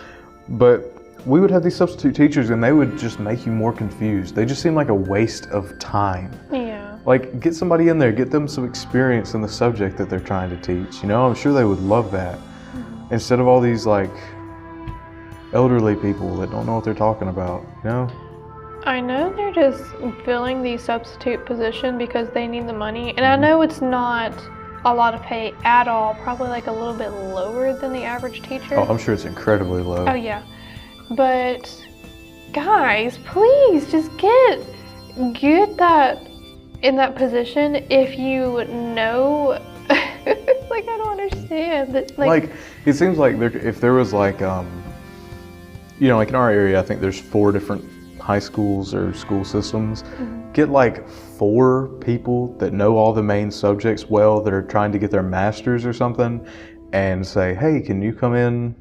But we would have these substitute teachers and they would just make you more confused. They just seem like a waste of time. Yeah. Like, get somebody in there, get them some experience in the subject that they're trying to teach. You know, I'm sure they would love that. Instead of all these like elderly people that don't know what they're talking about, you know? I know they're just filling the substitute position because they need the money. And I know it's not a lot of pay at all, probably like a little bit lower than the average teacher. Oh, I'm sure it's incredibly low. Oh yeah. But guys, please just get that in that position if you know. Like, I don't understand that. Like, it seems like if there was like, you know, like in our area, I think there's 4 different high schools or school systems. Get like 4 people that know all the main subjects well, that are trying to get their masters or something, and say, hey, can you come in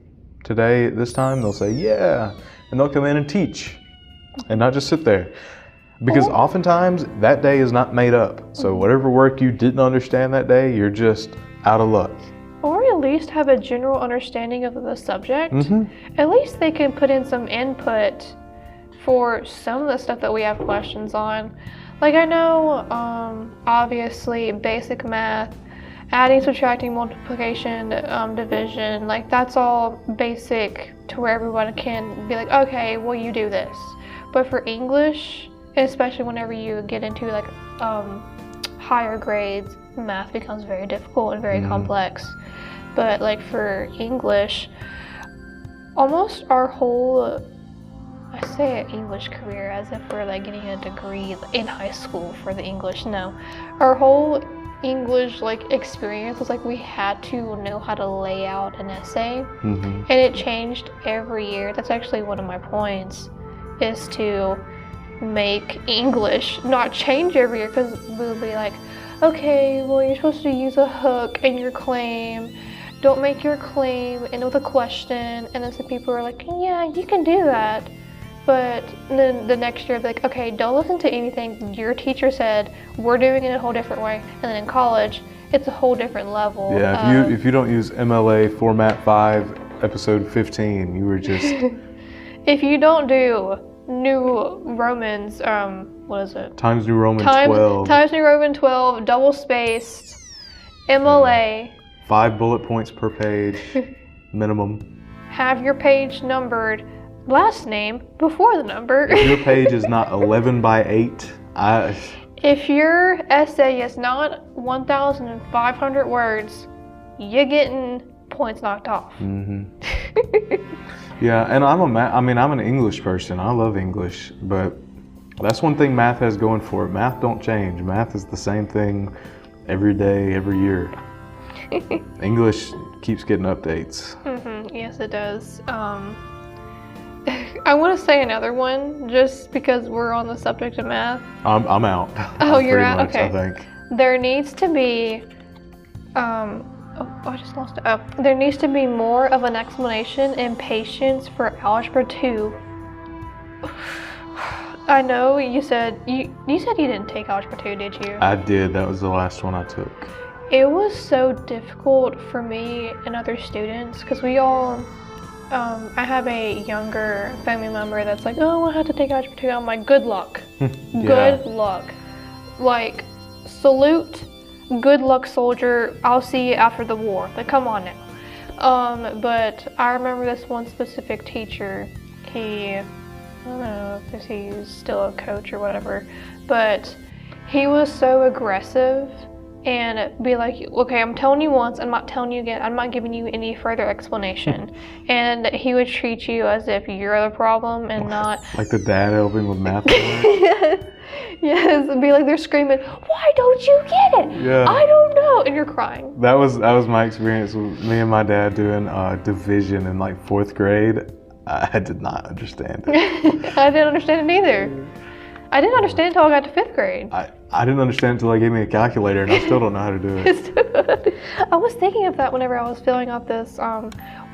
today at this time? They'll say, yeah. And they'll come in and teach and not just sit there. Because oftentimes that day is not made up. So whatever work you didn't understand that day, you're just out of luck. Or at least have a general understanding of the subject. At least they can put in some input for some of the stuff that we have questions on. Like, I know, obviously, basic math, adding, subtracting, multiplication, division, like, that's all basic to where everyone can be like, okay, well, you do this. But for English, especially whenever you get into like higher grades, math becomes very difficult and very complex. But like for English, almost our whole, I say English career as if we're like getting a degree in high school for the English. No, our whole English like experience was like we had to know how to lay out an essay, and it changed every year. That's actually one of my points, is to make English not change every year, because we'll be like, okay, well, you're supposed to use a hook in your claim. Don't make your claim end with a question. And then some people are like, yeah, you can do that. But then the next year, like, okay, don't listen to anything your teacher said. We're doing it in a whole different way. And then in college, it's a whole different level. Yeah, if you don't use MLA Format 5, Episode 15, you were just... If you don't do New Romans, what is it? Times New Roman 12. Times New Roman 12, double spaced, MLA. 5 bullet points per page, minimum. Have your page numbered, last name before the number. If your page is not 11 by 8, if your essay is not 1,500 words, you're getting points knocked off. Yeah, and I'm an English person. I love English, but that's one thing math has going for it. Math don't change. Math is the same thing every day, every year. English keeps getting updates. Yes, it does. I want to say another one, just because we're on the subject of math. I'm out. Oh, you're out? Okay. I think. There needs to be, I just lost it. Oh, there needs to be more of an explanation and patience for Algebra 2. I know you said you didn't take Algebra 2, did you? I did. That was the last one I took. It was so difficult for me and other students, because we all, I have a younger family member that's like, oh, I had to take Algebra 2. I'm like, good luck. Good luck. Like, salute, good luck, soldier. I'll see you after the war. Like, come on now. But I remember this one specific teacher. I don't know if he's still a coach or whatever, but he was so aggressive and be like, okay, I'm telling you once, I'm not telling you again, I'm not giving you any further explanation. And he would treat you as if you're the problem and not... Like the dad helping with math. Yes, it'd be like they're screaming, why don't you get it? Yeah. I don't know, and you're crying. That was my experience with me and my dad doing division in like 4th grade. I did not understand it. I didn't understand it either. I didn't understand until I got to 5th grade. I didn't understand until they gave me a calculator, and I still don't know how to do it. I was thinking of that whenever I was filling out this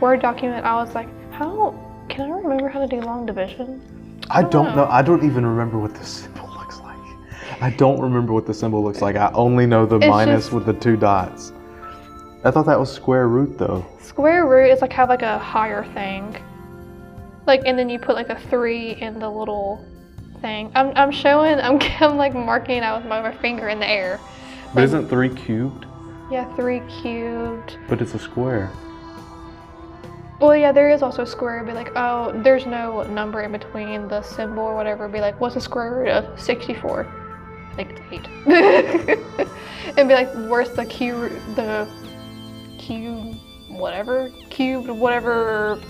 Word document. I was like, how can I remember how to do long division? I don't know. I don't even remember what the symbol looks like. I don't remember what the symbol looks like. I only know the minus with the 2 dots. I thought that was square root though. Square root is like have like a higher thing. Like, and then you put like a 3 in the little thing. I'm like marking it out with my finger in the air. But isn't 3 cubed? Yeah, 3 cubed. But it's a square. Well, yeah, there is also a square. It'd be like, oh, there's no number in between the symbol or whatever. It'd be like, what's the square root of 64? I think it's 8. It'd be like, where's the cube, cubed, whatever,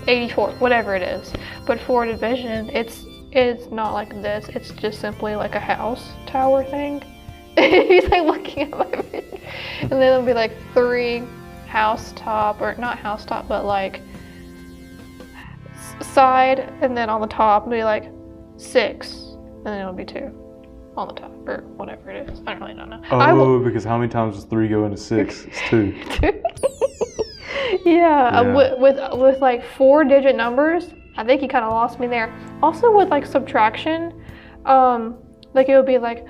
84, whatever it is. But for division, it's not like this. It's just simply like a house tower thing. He's like looking at my finger. And then it'll be like 3 house top, or not house top, but like side, and then on the top it'll be like 6, and then it'll be 2 on the top, or whatever it is. I don't really know. Oh, because how many times does 3 go into 6? It's 2. Yeah. With like 4-digit numbers, I think he kind of lost me there. Also with like subtraction, like it would be like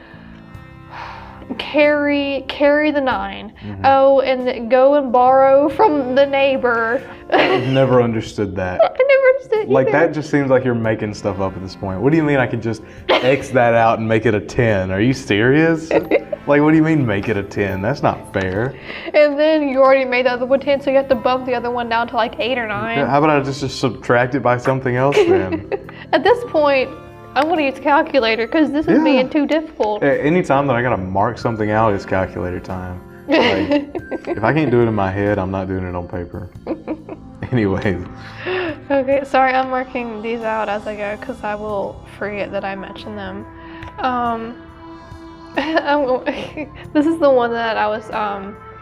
carry the 9. Mm-hmm. Oh, and go and borrow from the neighbor. I've never understood that. I never understood either. Like, that just seems like you're making stuff up at this point. What do you mean I could just X that out and make it a 10? Are you serious? Like, what do you mean make it a 10? That's not fair. And then you already made the other one 10, so you have to bump the other one down to like 8 or 9. How about I just subtract it by something else then? At this point, I'm going to use a calculator because this is being too difficult. Anytime that I got to mark something out is calculator time. Like, if I can't do it in my head, I'm not doing it on paper. Anyways. Okay, sorry, I'm marking these out as I go because I will forget that I mentioned them. This is the one that I was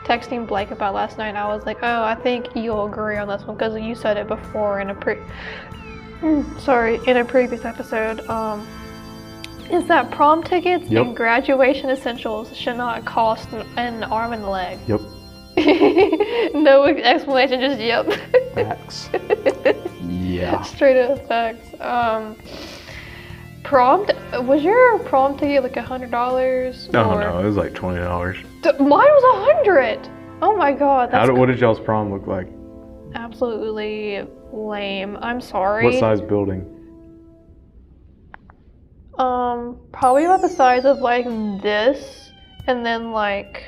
texting Blake about last night. I was like, oh, I think you'll agree on this one because you said it before in a previous episode. Is that prom tickets and graduation essentials should not cost an arm and a leg. Yep. No explanation, just yep. Facts. Yeah. Straight up facts. Prom, was your prom ticket like $100? No, it was like $20. Mine was $100. Oh my god. What did y'all's prom look like? Absolutely lame. I'm sorry. What size building? Probably about the size of like this, and then like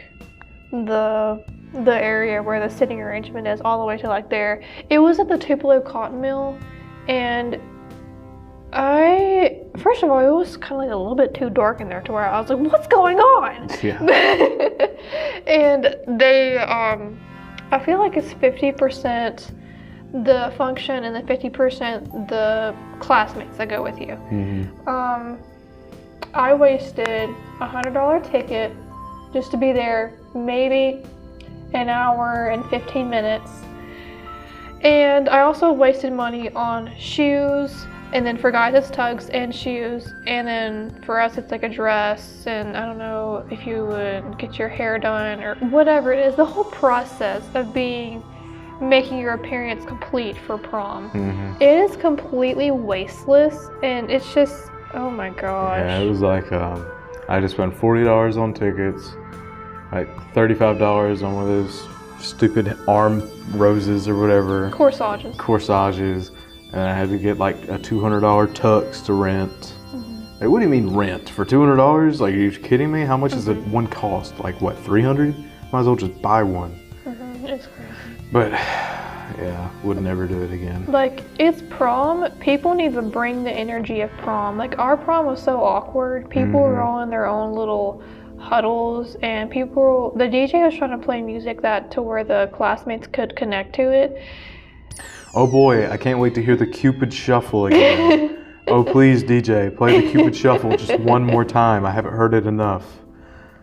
the area where the sitting arrangement is all the way to like there. It was at the Tupelo Cotton Mill, and first of all, it was kind of like a little bit too dark in there to where I was like, what's going on? Yeah. And they, I feel like it's 50% the function and then 50% the classmates that go with you. Mm-hmm. I wasted $100 ticket just to be there maybe an hour and 15 minutes. And I also wasted money on shoes, and then for guys it's tugs and shoes, and then for us it's like a dress, and I don't know if you would get your hair done or whatever it is. The whole process of making your appearance complete for prom. Mm-hmm. It is completely wasteless, and it's just, oh my gosh. Yeah, it was like, I just spent $40 on tickets, like $35 on one of those stupid arm roses or whatever. Corsages. And I had to get like a $200 tux to rent. Mm-hmm. Like, what do you mean rent? For $200? Like, are you kidding me? How much does it one cost? Like, what, $300? Might as well just buy one. Mm-hmm. It's crazy. But, yeah, would never do it again. Like, it's prom. People need to bring the energy of prom. Like, our prom was so awkward. People were all in their own little huddles, and the DJ was trying to play music to where the classmates could connect to it. Oh boy, I can't wait to hear the Cupid Shuffle again. Oh please, DJ, play the Cupid Shuffle just one more time. I haven't heard it enough.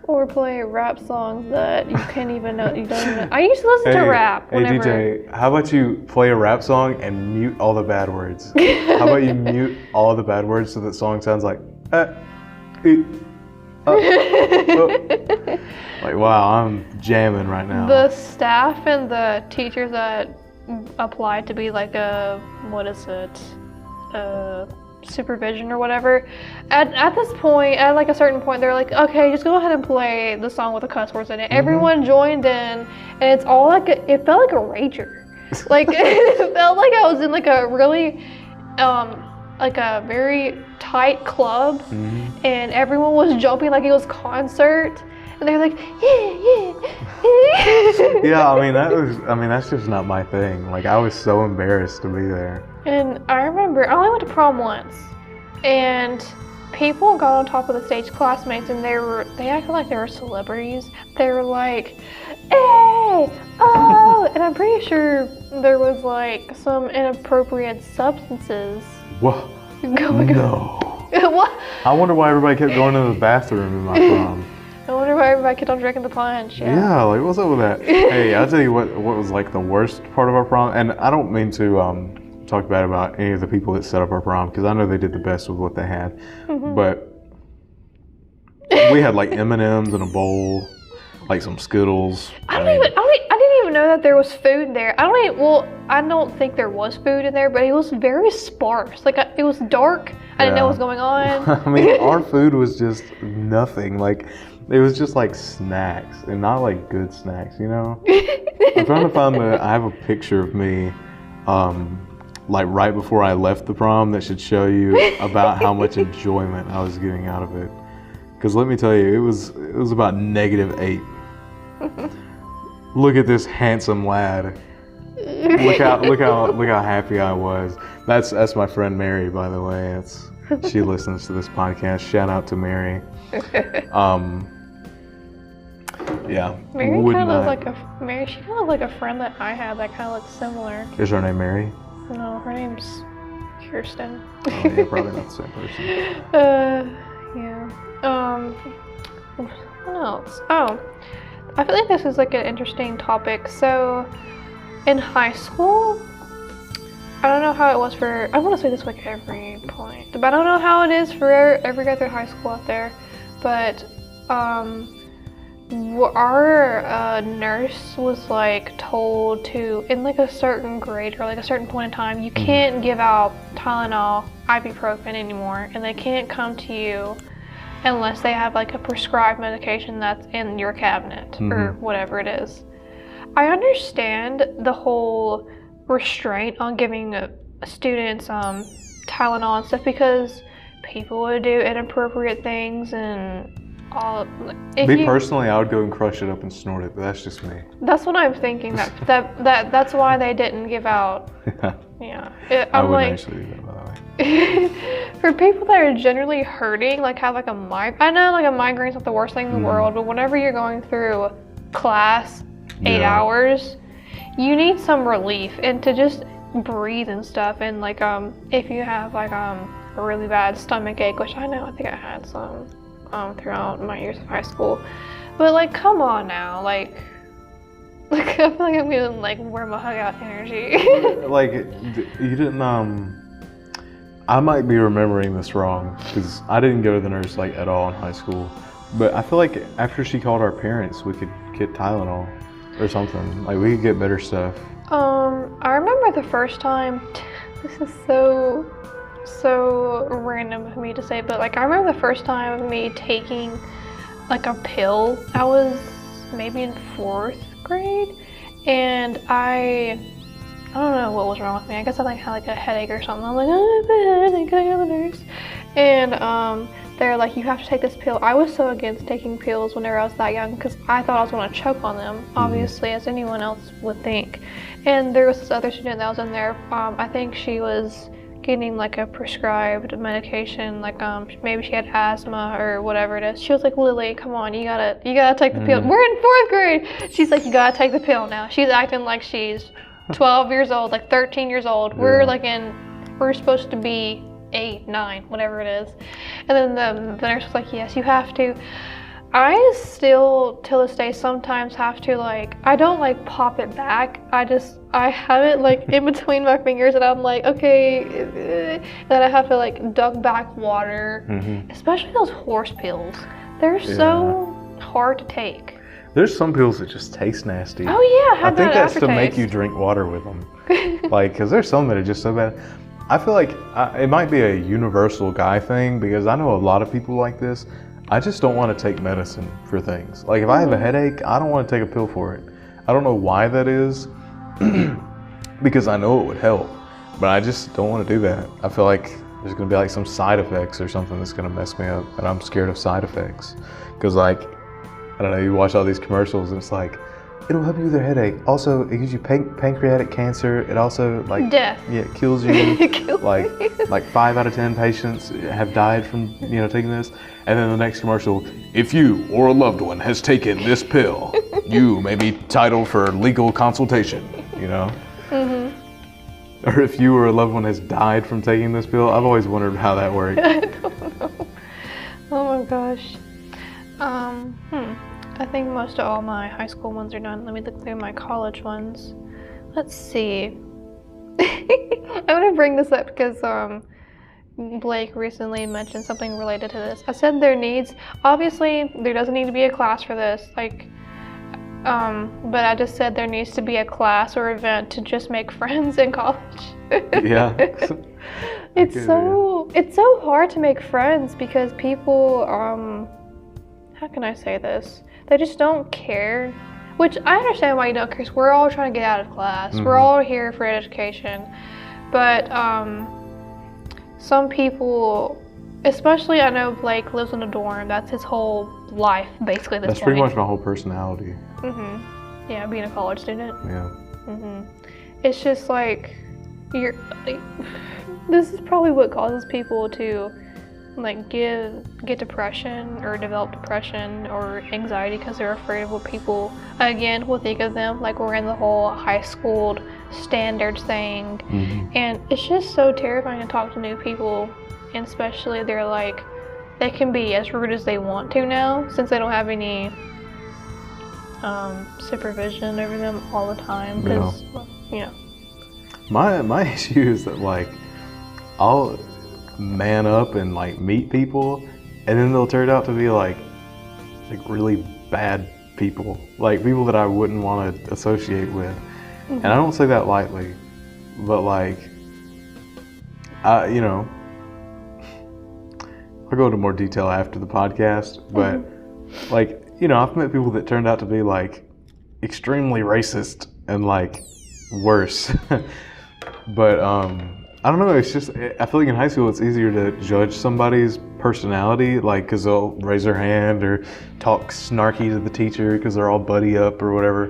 Or play rap songs that you can't even know. You don't even know. I used to listen to rap whenever. Hey DJ, how about you play a rap song and mute all the bad words? How about you mute all the bad words so that song sounds like Like, wow, I'm jamming right now. The staff and the teachers that applied to be like a, what is it, supervision or whatever, at this point, at like a certain point, they're like, okay, just go ahead and play the song with the cuss words in it. Everyone joined in, and it's all like, it felt like a rager. Like, it felt like I was in like a really, like a very tight club, and everyone was jumping like it was concert. And they're like, yeah. Yeah, I mean, that's just not my thing. Like, I was so embarrassed to be there. And I remember, I only went to prom once, and people got on top of the stage, classmates, and they acted like they were celebrities. They were like, hey, oh, and I'm pretty sure there was like some inappropriate substances What? going No. on. What? I wonder why everybody kept going to the bathroom in my prom. I wonder why everybody kept on drinking the punch. Yeah, like, what's up with that? Hey, I'll tell you what was like the worst part of our prom, and I don't mean to talk bad about any of the people that set up our prom, because I know they did the best with what they had, but we had like M&Ms in a bowl, like some Skittles. I didn't even know that there was food there. I don't think there was food in there, but it was very sparse. Like, it was dark. I didn't know what was going on. I mean, our food was just nothing. Like, it was just like snacks, and not like good snacks, you know? I'm trying to find I have a picture of me, like right before I left the prom that should show you about how much enjoyment I was getting out of it. Because let me tell you, it was about -8. Look at this handsome lad. Look how happy I was. That's my friend Mary, by the way. She listens to this podcast. Shout out to Mary. Yeah. Mary kind of looks like she kind of looks like a friend that I had that kind of looks similar. Is her name Mary? No, her name's Kirsten. Oh, yeah, probably not the same person. Yeah. What else? Oh, I feel like this is like an interesting topic. So, in high school, I don't know how it was for, I want to say this like every point, but I don't know how it is for every other high school out there, but our nurse was like told to, in like a certain grade or like a certain point in time, you can't give out Tylenol, ibuprofen anymore, and they can't come to you unless they have like a prescribed medication that's in your cabinet or whatever it is. I understand the whole restraint on giving students Tylenol and stuff, because people would do inappropriate things and all. Me personally, I would go and crush it up and snort it, but that's just me. That's what I'm thinking. That's why they didn't give out. Yeah. I wouldn't actually do that, by the way. For people that are generally hurting, like have like a migraine. I know like a migraine's not the worst thing in the world, but whenever you're going through class, 8 hours, you need some relief and to just breathe and stuff. And like if you have like a really bad stomach ache, which I think I had some throughout my years of high school, but like come on now, like I feel like I'm gonna like wear my hug out energy. Like you didn't I might be remembering this wrong, because I didn't go to the nurse like at all in high school, but I feel like after she called our parents, we could get Tylenol or something. Like, we could get better stuff. I remember the first time, this is so random of me to say, but like I remember the first time of me taking like a pill. I was maybe in 4th grade, and I don't know what was wrong with me. I guess I like had like a headache or something. I'm like, oh, I have a headache, can I go to the nurse? And they're like, you have to take this pill. I was so against taking pills whenever I was that young, because I thought I was going to choke on them, obviously, as anyone else would think. And there was this other student that was in there. I think she was getting like a prescribed medication, like maybe she had asthma or whatever it is. She was like, Lily, come on, you gotta take the pill. We're in 4th grade. She's like, you gotta take the pill now. She's acting like she's 12 years old, like 13 years old. We're we're supposed to be 8, 9, whatever it is. And then the nurse was like, yes, you have to. I still, till this day, sometimes have to like, I don't like pop it back. I have it like in between my fingers and I'm like, okay. Then I have to like duck back water. Especially those horse pills. They're so hard to take. There's some pills that just taste nasty. Oh yeah, I think that's to make you drink water with them. Like, because there's some that are just so bad. I feel like it might be a universal guy thing because I know a lot of people like this. I just don't want to take medicine for things. Like if I have a headache, I don't want to take a pill for it. I don't know why that is because I know it would help, but I just don't want to do that. I feel like there's going to be like some side effects or something that's going to mess me up, and I'm scared of side effects. Because like, I don't know, you watch all these commercials and it's like, it'll help you with your headache. Also, it gives you pancreatic cancer. It also like death. Yeah, it kills you. like 5 out of 10 patients have died from taking this. And then the next commercial, if you or a loved one has taken this pill, you may be titled for legal consultation. Or if you or a loved one has died from taking this pill. I've always wondered how that works. I don't know. Oh my gosh. I think most of all my high school ones are done. Let me look through my college ones. Let's see. I'm gonna bring this up because Blake recently mentioned something related to this. I said there needs, obviously there doesn't need to be a class for this, like, but I just said there needs to be a class or event to just make friends in college. Yeah. It's so hard to make friends because people, how can I say this? They just don't care, which I understand why you don't care, because we're all trying to get out of class. We're all here for education, but some people, especially I know Blake lives in a dorm, that's his whole life basically. That's pretty much my whole personality. Yeah, being a college student. Yeah. It's just like, this is probably what causes people to like get depression or develop depression or anxiety because they're afraid of what people again will think of them. Like we're in the whole high school standards thing, and it's just so terrifying to talk to new people, and especially they can be as rude as they want to now since they don't have any supervision over them all the time. Because my issue is that like I'll man up and like meet people, and then they'll turn out to be like really bad people, like people that I wouldn't want to associate with. And I don't say that lightly, but like I'll go into more detail after the podcast, but like I've met people that turned out to be like extremely racist and like worse. But I don't know, it's just, I feel like in high school it's easier to judge somebody's personality, like because they'll raise their hand or talk snarky to the teacher because they're all buddy up or whatever.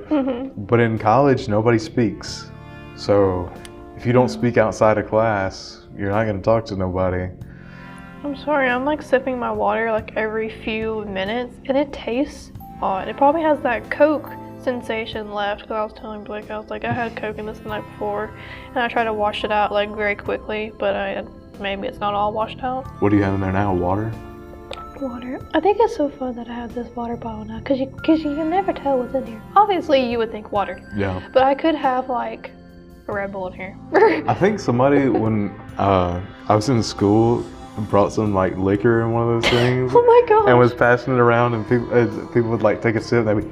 But in college, nobody speaks. So if you don't speak outside of class, you're not going to talk to nobody. I'm sorry, I'm like sipping my water like every few minutes and it tastes odd. It probably has that Coke sensation left because I was telling Blake, I was like, I had Coke in this the night before and I tried to wash it out like very quickly, but maybe it's not all washed out. What do you have in there now? Water? Water. I think it's so fun that I have this water bottle now because you can never tell what's in here. Obviously you would think water. Yeah. But I could have like a Red Bull in here. I think somebody when I was in school brought some like liquor in one of those things. Oh my god. And was passing it around, and people would like take a sip and they'd be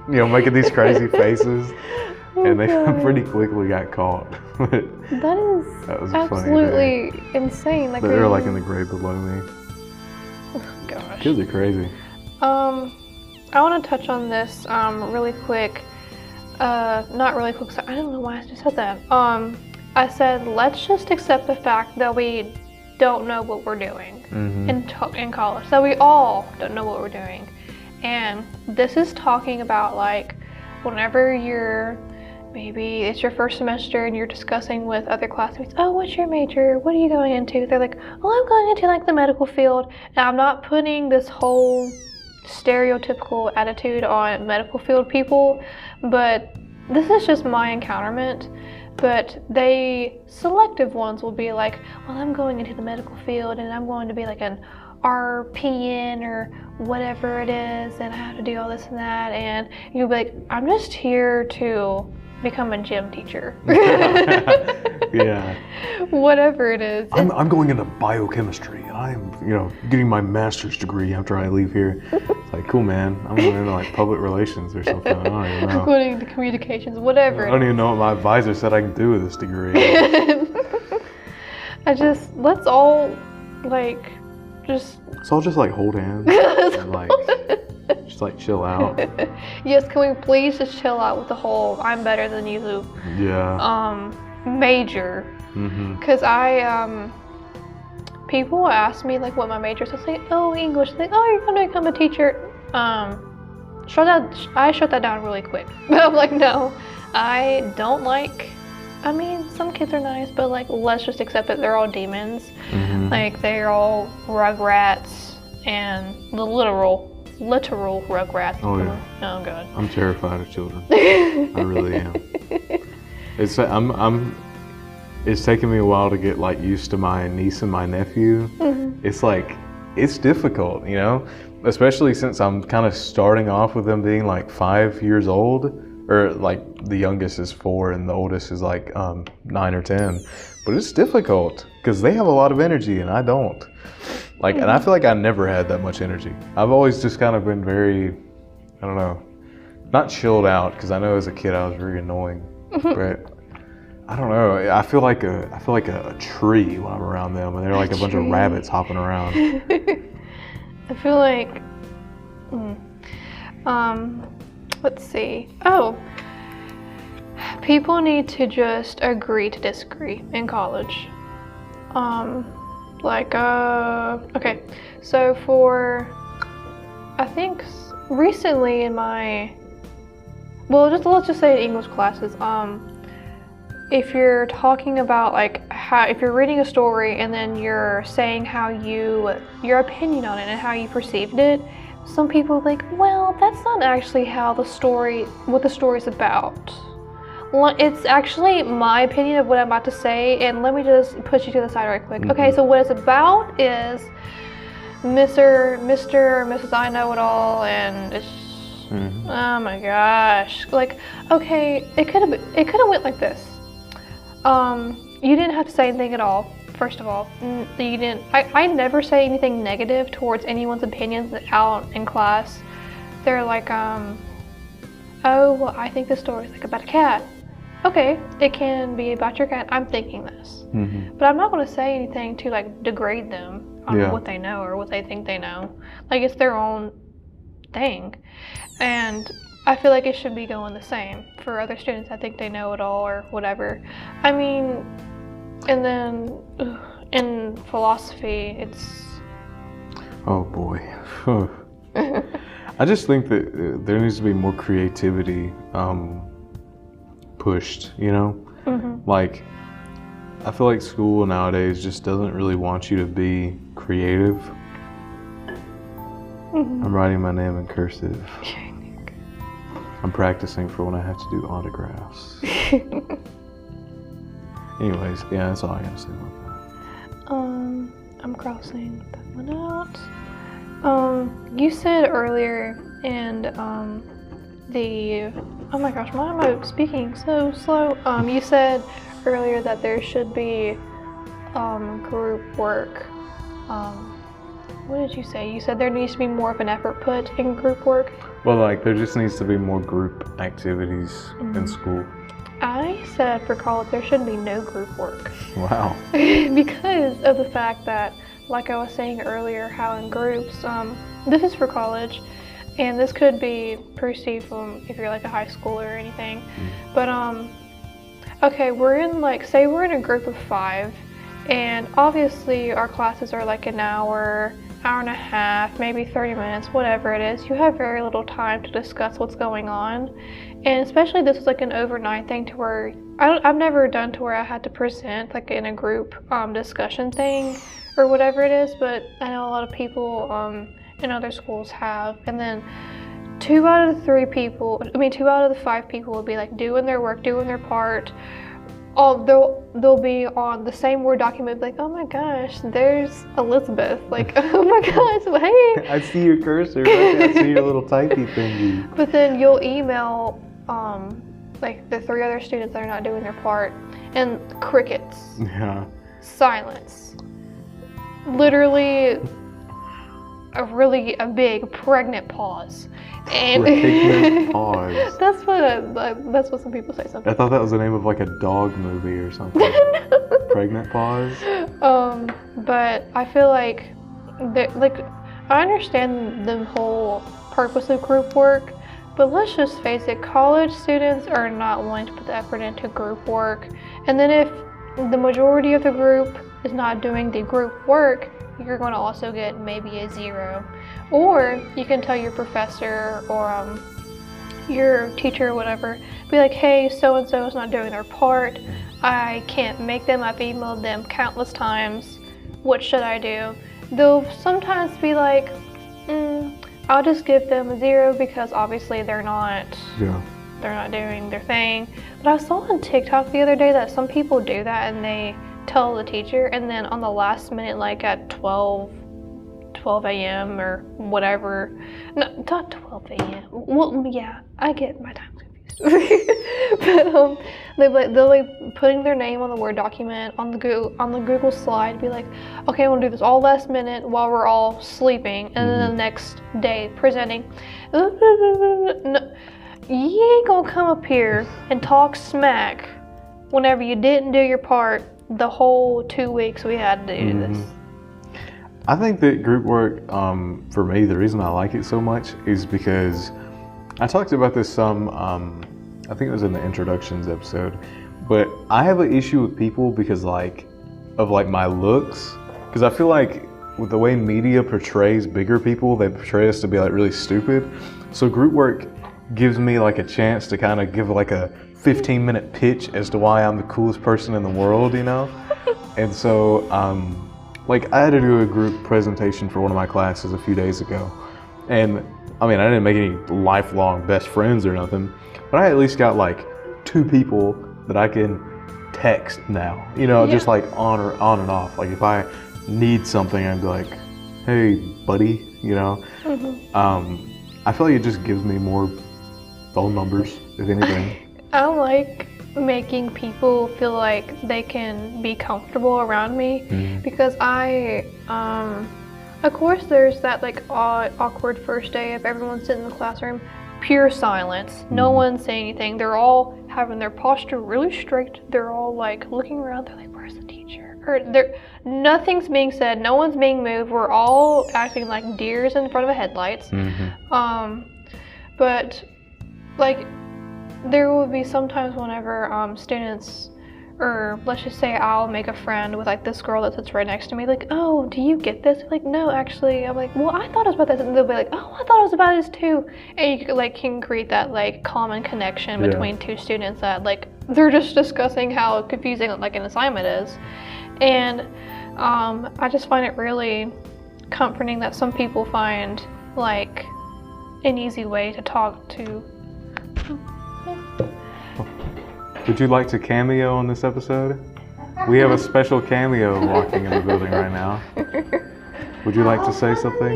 making these crazy faces. And they pretty quickly got caught. that was absolutely insane. Like they were like in the grade below me. Oh gosh. Kids are crazy. I want to touch on this really quick. Not really quick, I don't know why I just said that. I said let's just accept the fact that we don't know what we're doing in college. That we all don't know what we're doing. And this is talking about like whenever maybe it's your first semester and you're discussing with other classmates, oh, what's your major? What are you going into? They're like, oh, I'm going into like the medical field. Now I'm not putting this whole stereotypical attitude on medical field people, but this is just my encounterment. But selective ones will be like, well, I'm going into the medical field and I'm going to be like an RPN or whatever it is, and I have to do all this and that, and you'll be like, I'm just here to become a gym teacher. Yeah. Whatever it is. I'm going into biochemistry, and I'm, getting my master's degree after I leave here. It's like, cool, man. I'm going into like public relations or something. I don't even know. I'm going into communications, whatever. I don't even know what my advisor said I can do with this degree. Let's all let's all just like hold hands and like just like chill out. Yes, can we please just chill out with the whole I'm better than you major. Because people ask me like what my major is. I say, oh, English. Like, oh, you're gonna become a teacher. I shut that down really quick. I'm like, no, I don't like. I mean, some kids are nice, but like, let's just accept that they're all demons. Like, they're all rugrats and the literal rugrats. Oh yeah. Oh god. I'm terrified of children. I really am. It's taken me a while to get like used to my niece and my nephew. It's difficult, especially since I'm kind of starting off with them being like 5 years old, or like the youngest is 4 and the oldest is like 9 or 10. But it's difficult because they have a lot of energy and I don't. And I feel like I never had that much energy. I've always just kind of been very, I don't know, not chilled out, because I know as a kid I was very annoying. But I don't know. I feel like a tree when I'm around them, and they're like a bunch of rabbits hopping around. I feel like, let's see. Oh, people need to just agree to disagree in college. Okay, so I think recently in let's just say in English classes, if you're talking about if you're reading a story and then you're saying your opinion on it and how you perceived it, some people are like, well, that's not actually what the story's about. It's actually my opinion of what I'm about to say, and let me just put you to the side right quick. Okay, so what it's about is Mr. or Mrs. I Know It All, and it's oh my gosh. Okay, it could have went like this. You didn't have to say anything at all. First of all, you didn't. I never say anything negative towards anyone's opinions out in class. They're like, oh, well, I think this story is about a cat. Okay, it can be about your cat. I'm thinking this, but I'm not going to say anything to degrade them on what they know or what they think they know. It's their own thing, and I feel like it should be going the same for other students. I think they know it all or whatever. I mean, and then in philosophy, it's... Oh boy. I just think that there needs to be more creativity pushed, I feel like school nowadays just doesn't really want you to be creative. I'm writing my name in cursive. I'm practicing for when I have to do autographs. Anyways, yeah, that's all I gotta say about that. I'm crossing that one out. You said earlier in oh my gosh, why am I speaking so slow? You said earlier that there should be group work. What did you say? You said there needs to be more of an effort put in group work? Well, there just needs to be more group activities in school. I said for college there should be no group work. Wow. Because of the fact that, like I was saying earlier, how in groups, this is for college, and this could be perceived from if you're a high schooler or anything, but okay, we're in say we're in a group of 5, and obviously our classes are an hour and a half, maybe 30 minutes, whatever it is. You have very little time to discuss what's going on, and especially this is an overnight thing to where I've never done to where I had to present in a group discussion thing or whatever it is, but I know a lot of people in other schools have, and then 2 out of the 5 people would be doing their work, doing their part, they'll be on the same Word document, like, oh my gosh, there's Elizabeth. Like, oh my gosh, hey. I see your cursor. I see your little typey thingy. But then you'll email like the 3 other students that are not doing their part, and crickets. Yeah. Silence. Literally a big pregnant pause. And Pregnant pause. that's what some people say sometimes. I thought that was the name of like a dog movie or something. Pregnant pause. But I feel like I understand the whole purpose of group work, but let's just face it, college students are not wanting to put the effort into group work. And then if the majority of the group is not doing the group work, you're going to also get maybe a 0. Or you can tell your professor or your teacher or whatever, be like, hey, so-and-so is not doing their part. I can't make them. I've emailed them countless times. What should I do? They'll sometimes be like, I'll just give them a 0 because obviously they're not doing their thing. But I saw on TikTok the other day that some people do that and they tell the teacher, and then on the last minute, like at 12 a.m. or whatever, no, not 12 a.m. Well, yeah, I get my time confused. But they're like putting their name on the Word document on the Google slide, be like, okay, I want to do this all last minute while we're all sleeping, and then the next day presenting. No, you ain't gonna come up here and talk smack whenever you didn't do your part the whole 2 weeks we had to do this. I think that group work, for me, the reason I like it so much is because I talked about this some, I think it was in the introductions episode, but I have an issue with people because of my looks, because I feel like with the way media portrays bigger people, they portray us to be like really stupid. So group work gives me like a chance to kind of give like a 15-minute pitch as to why I'm the coolest person in the world, you know? And so, like I had to do a group presentation for one of my classes a few days ago. And I mean, I didn't make any lifelong best friends or nothing, but I at least got like 2 people that I can text now, you know, just like on and off. Like if I need something, I'd be like, hey buddy, you know? I feel like it just gives me more phone numbers, if anything. I like making people feel like they can be comfortable around me because of course there's that like awkward first day if everyone's sitting in the classroom, pure silence, no one's saying anything, they're all having their posture really straight, they're all like looking around, they're like, where's the teacher? Or nothing's being said, no one's being moved, we're all acting like deers in front of headlights. But like there will be sometimes whenever students, or let's just say I'll make a friend with like this girl that sits right next to me, like, oh, do you get this? Like, no, actually. I'm like, well, I thought it was about this, and they'll be like, oh, I thought it was about this too. And you like can create that like common connection between 2 students that like they're just discussing how confusing like an assignment is. And I just find it really comforting that some people find like an easy way to talk to. Would you like to cameo on this episode? We have a special cameo walking in the building right now. Would you like to say something?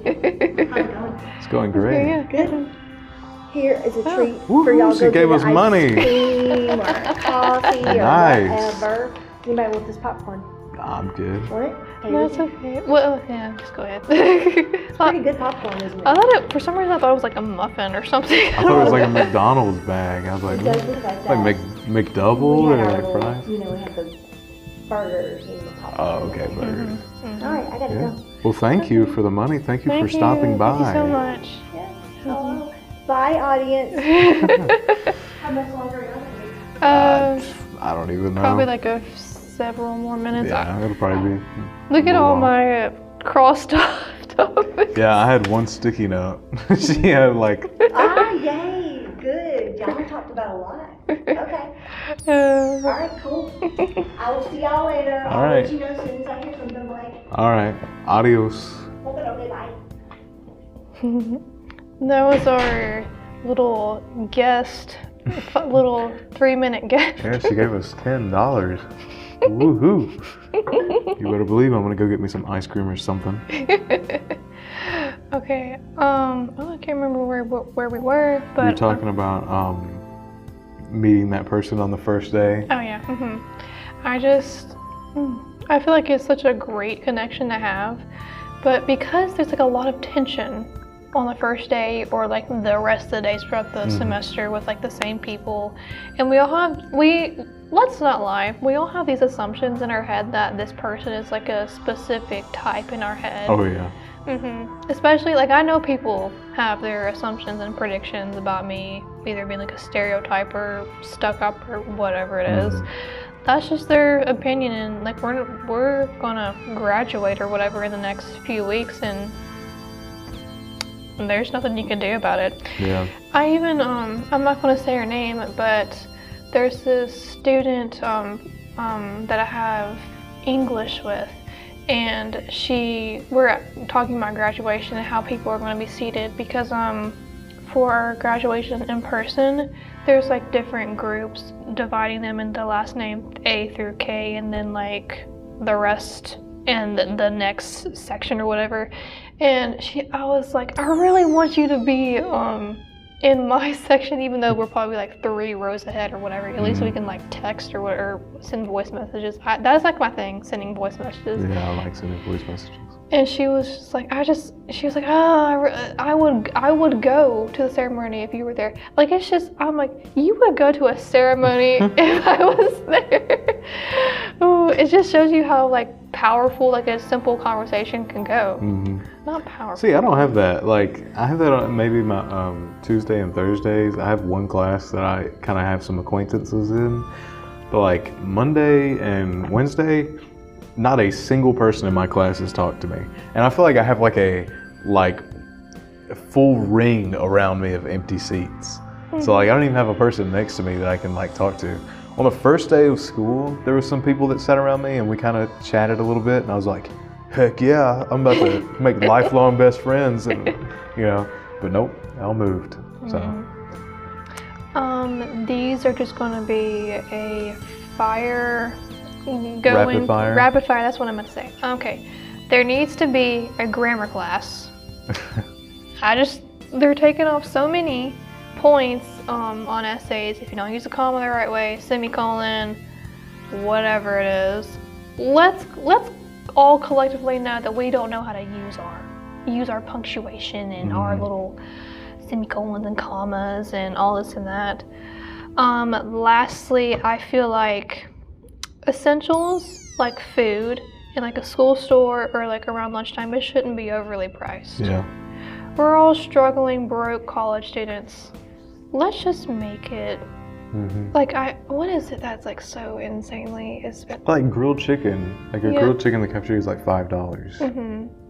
It's going great. Yeah. Good. Here is a treat for y'all. She gave us money. Cream or coffee or whatever. Anybody want this popcorn? I'm good. Want it? Okay, No, it's okay. Well, yeah, just go ahead. It's pretty good popcorn, isn't it? I thought it, for some reason, I thought it was like a muffin or something. I thought it was like a McDonald's bag. I was like, It does look like that. like McDouble We or had our like little, fries? you know, we had the burgers and the popcorn. Oh, okay, burgers. All right, I gotta Yeah. go. Well, thank you for the money. Thank you for stopping by. Thank you so much. Yeah. Oh, bye, audience. How much longer are you I don't even know. Probably like several more minutes. Yeah, it'll probably be. Look at a all while. my crossed off topics. Yeah, I had one sticky note. She had like. Ah, yay. Good. Y'all talked about a lot. Okay. All right, cool. I will see y'all later. All I'll right. let you know as soon as I hear from them, Blake. All right. Adios. Okay, bye. That was our little guest little 3-minute gift. Yeah, she gave us $10. Woohoo! You better believe I'm gonna go get me some ice cream or something. Okay. I can't remember where we were, but You're talking about meeting that person on the first day. Oh yeah. I feel like it's such a great connection to have, but because there's like a lot of tension on the first day or like the rest of the days throughout the semester with like the same people, and let's not lie, we all have these assumptions in our head that this person is like a specific type in our head. Oh yeah. Especially like I know people have their assumptions and predictions about me either being like a stereotype or stuck up or whatever it is. That's just their opinion, and like we're gonna graduate or whatever in the next few weeks, and there's nothing you can do about it. Yeah. I even I'm not gonna say her name, but there's this student that I have English with, and we're talking about graduation and how people are going to be seated, because for our graduation in person, there's like different groups, dividing them into last name A through K, and then like the rest and the next section or whatever. And I was like, I really want you to be in my section, even though we're probably like 3 rows ahead or whatever. At least we can like text or send voice messages. That is like my thing, sending voice messages. Yeah, I like sending voice messages. And she was just like, I would go to the ceremony if you were there. Like, it's just, I'm like, you would go to a ceremony if I was there. Ooh, it just shows you how like powerful like a simple conversation can go. Not powerful. See, I don't have that. Like, I have that on maybe my Tuesday and Thursdays. I have one class that I kind of have some acquaintances in. But like Monday and Wednesday, not a single person in my class has talked to me. And I feel like I have like a full ring around me of empty seats. So like I don't even have a person next to me that I can like talk to. On the first day of school, there were some people that sat around me and we kind of chatted a little bit, and I was like, heck yeah, I'm about to make lifelong best friends, and but nope, they all moved. So these are just going to be a fire going rapid fire. That's what I'm going to say. Okay, there needs to be a grammar class. They're taking off so many points on essays if you don't use a comma the right way, semicolon, whatever it is. Let's all collectively know that we don't know how to use our punctuation and our little semicolons and commas and all this and that. Lastly, I feel like essentials like food in like a school store or like around lunchtime, it shouldn't be overly priced. Yeah. We're all struggling, broke college students. Let's just make it like what is it that's like so insanely expensive? Like grilled chicken. Like a grilled chicken in the cafeteria is like $5.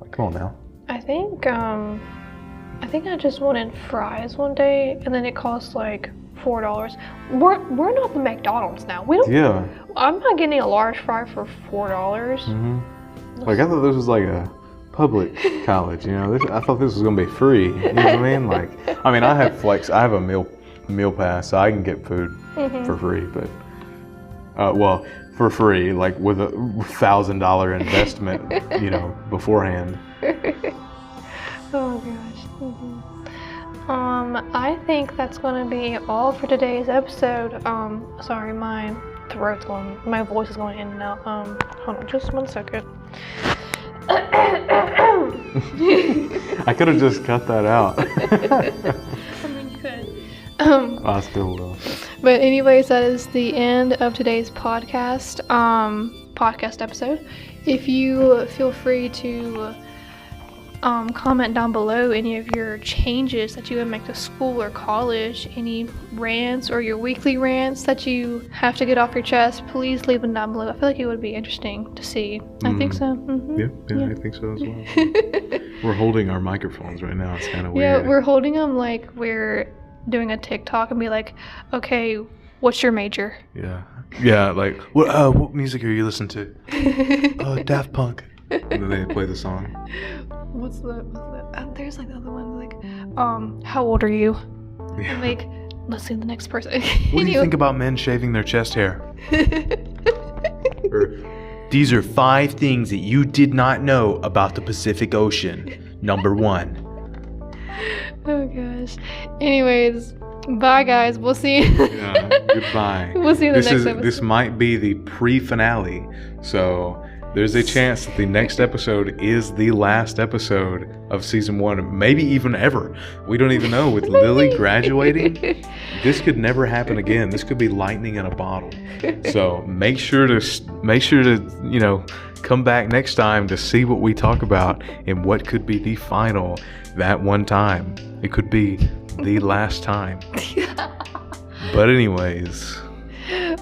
Like, come on now. I think I just wanted fries one day, and then it cost like $4. We're not the McDonald's now. We don't. Yeah. I'm not getting a large fry for $4. Like I thought this was like a public college. I thought this was gonna be free. You know what I mean? Like, I have flex. I have a meal pass, so I can get food for free. But for free, like with a $1,000 investment, beforehand. Oh gosh. I think that's gonna be all for today's episode. Sorry, my voice is going in and out. Hold on, just 1 second. I could have just cut that out. You could. I still will. But anyways, that is the end of today's podcast episode. If you feel free to comment down below any of your changes that you would make to school or college, any rants or your weekly rants that you have to get off your chest, please leave them down below. I feel like it would be interesting to see. I think so. Yeah, I think so as well. We're holding our microphones right now. It's kind of weird. Yeah, we're holding them like we're doing a TikTok and be like, okay, what's your major? Yeah, like, what music are you listening to? Daft Punk. And then they play the song. What's the there's like the other one like how old are you? Yeah. Like let's see the next person. What do you think about men shaving their chest hair? Or, these are 5 things that you did not know about the Pacific Ocean. Number 1. Oh gosh. Anyways, bye guys. We'll see. Yeah, goodbye. We'll see you in the next episode. This might be the pre-finale, so there's a chance that the next episode is the last episode of season 1, maybe even ever. We don't even know. With Lillie graduating, this could never happen again. This could be lightning in a bottle. So make sure to come back next time to see what we talk about and what could be the final that one time. It could be the last time. But anyways,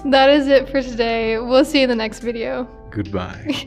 that is it for today. We'll see you in the next video. Goodbye.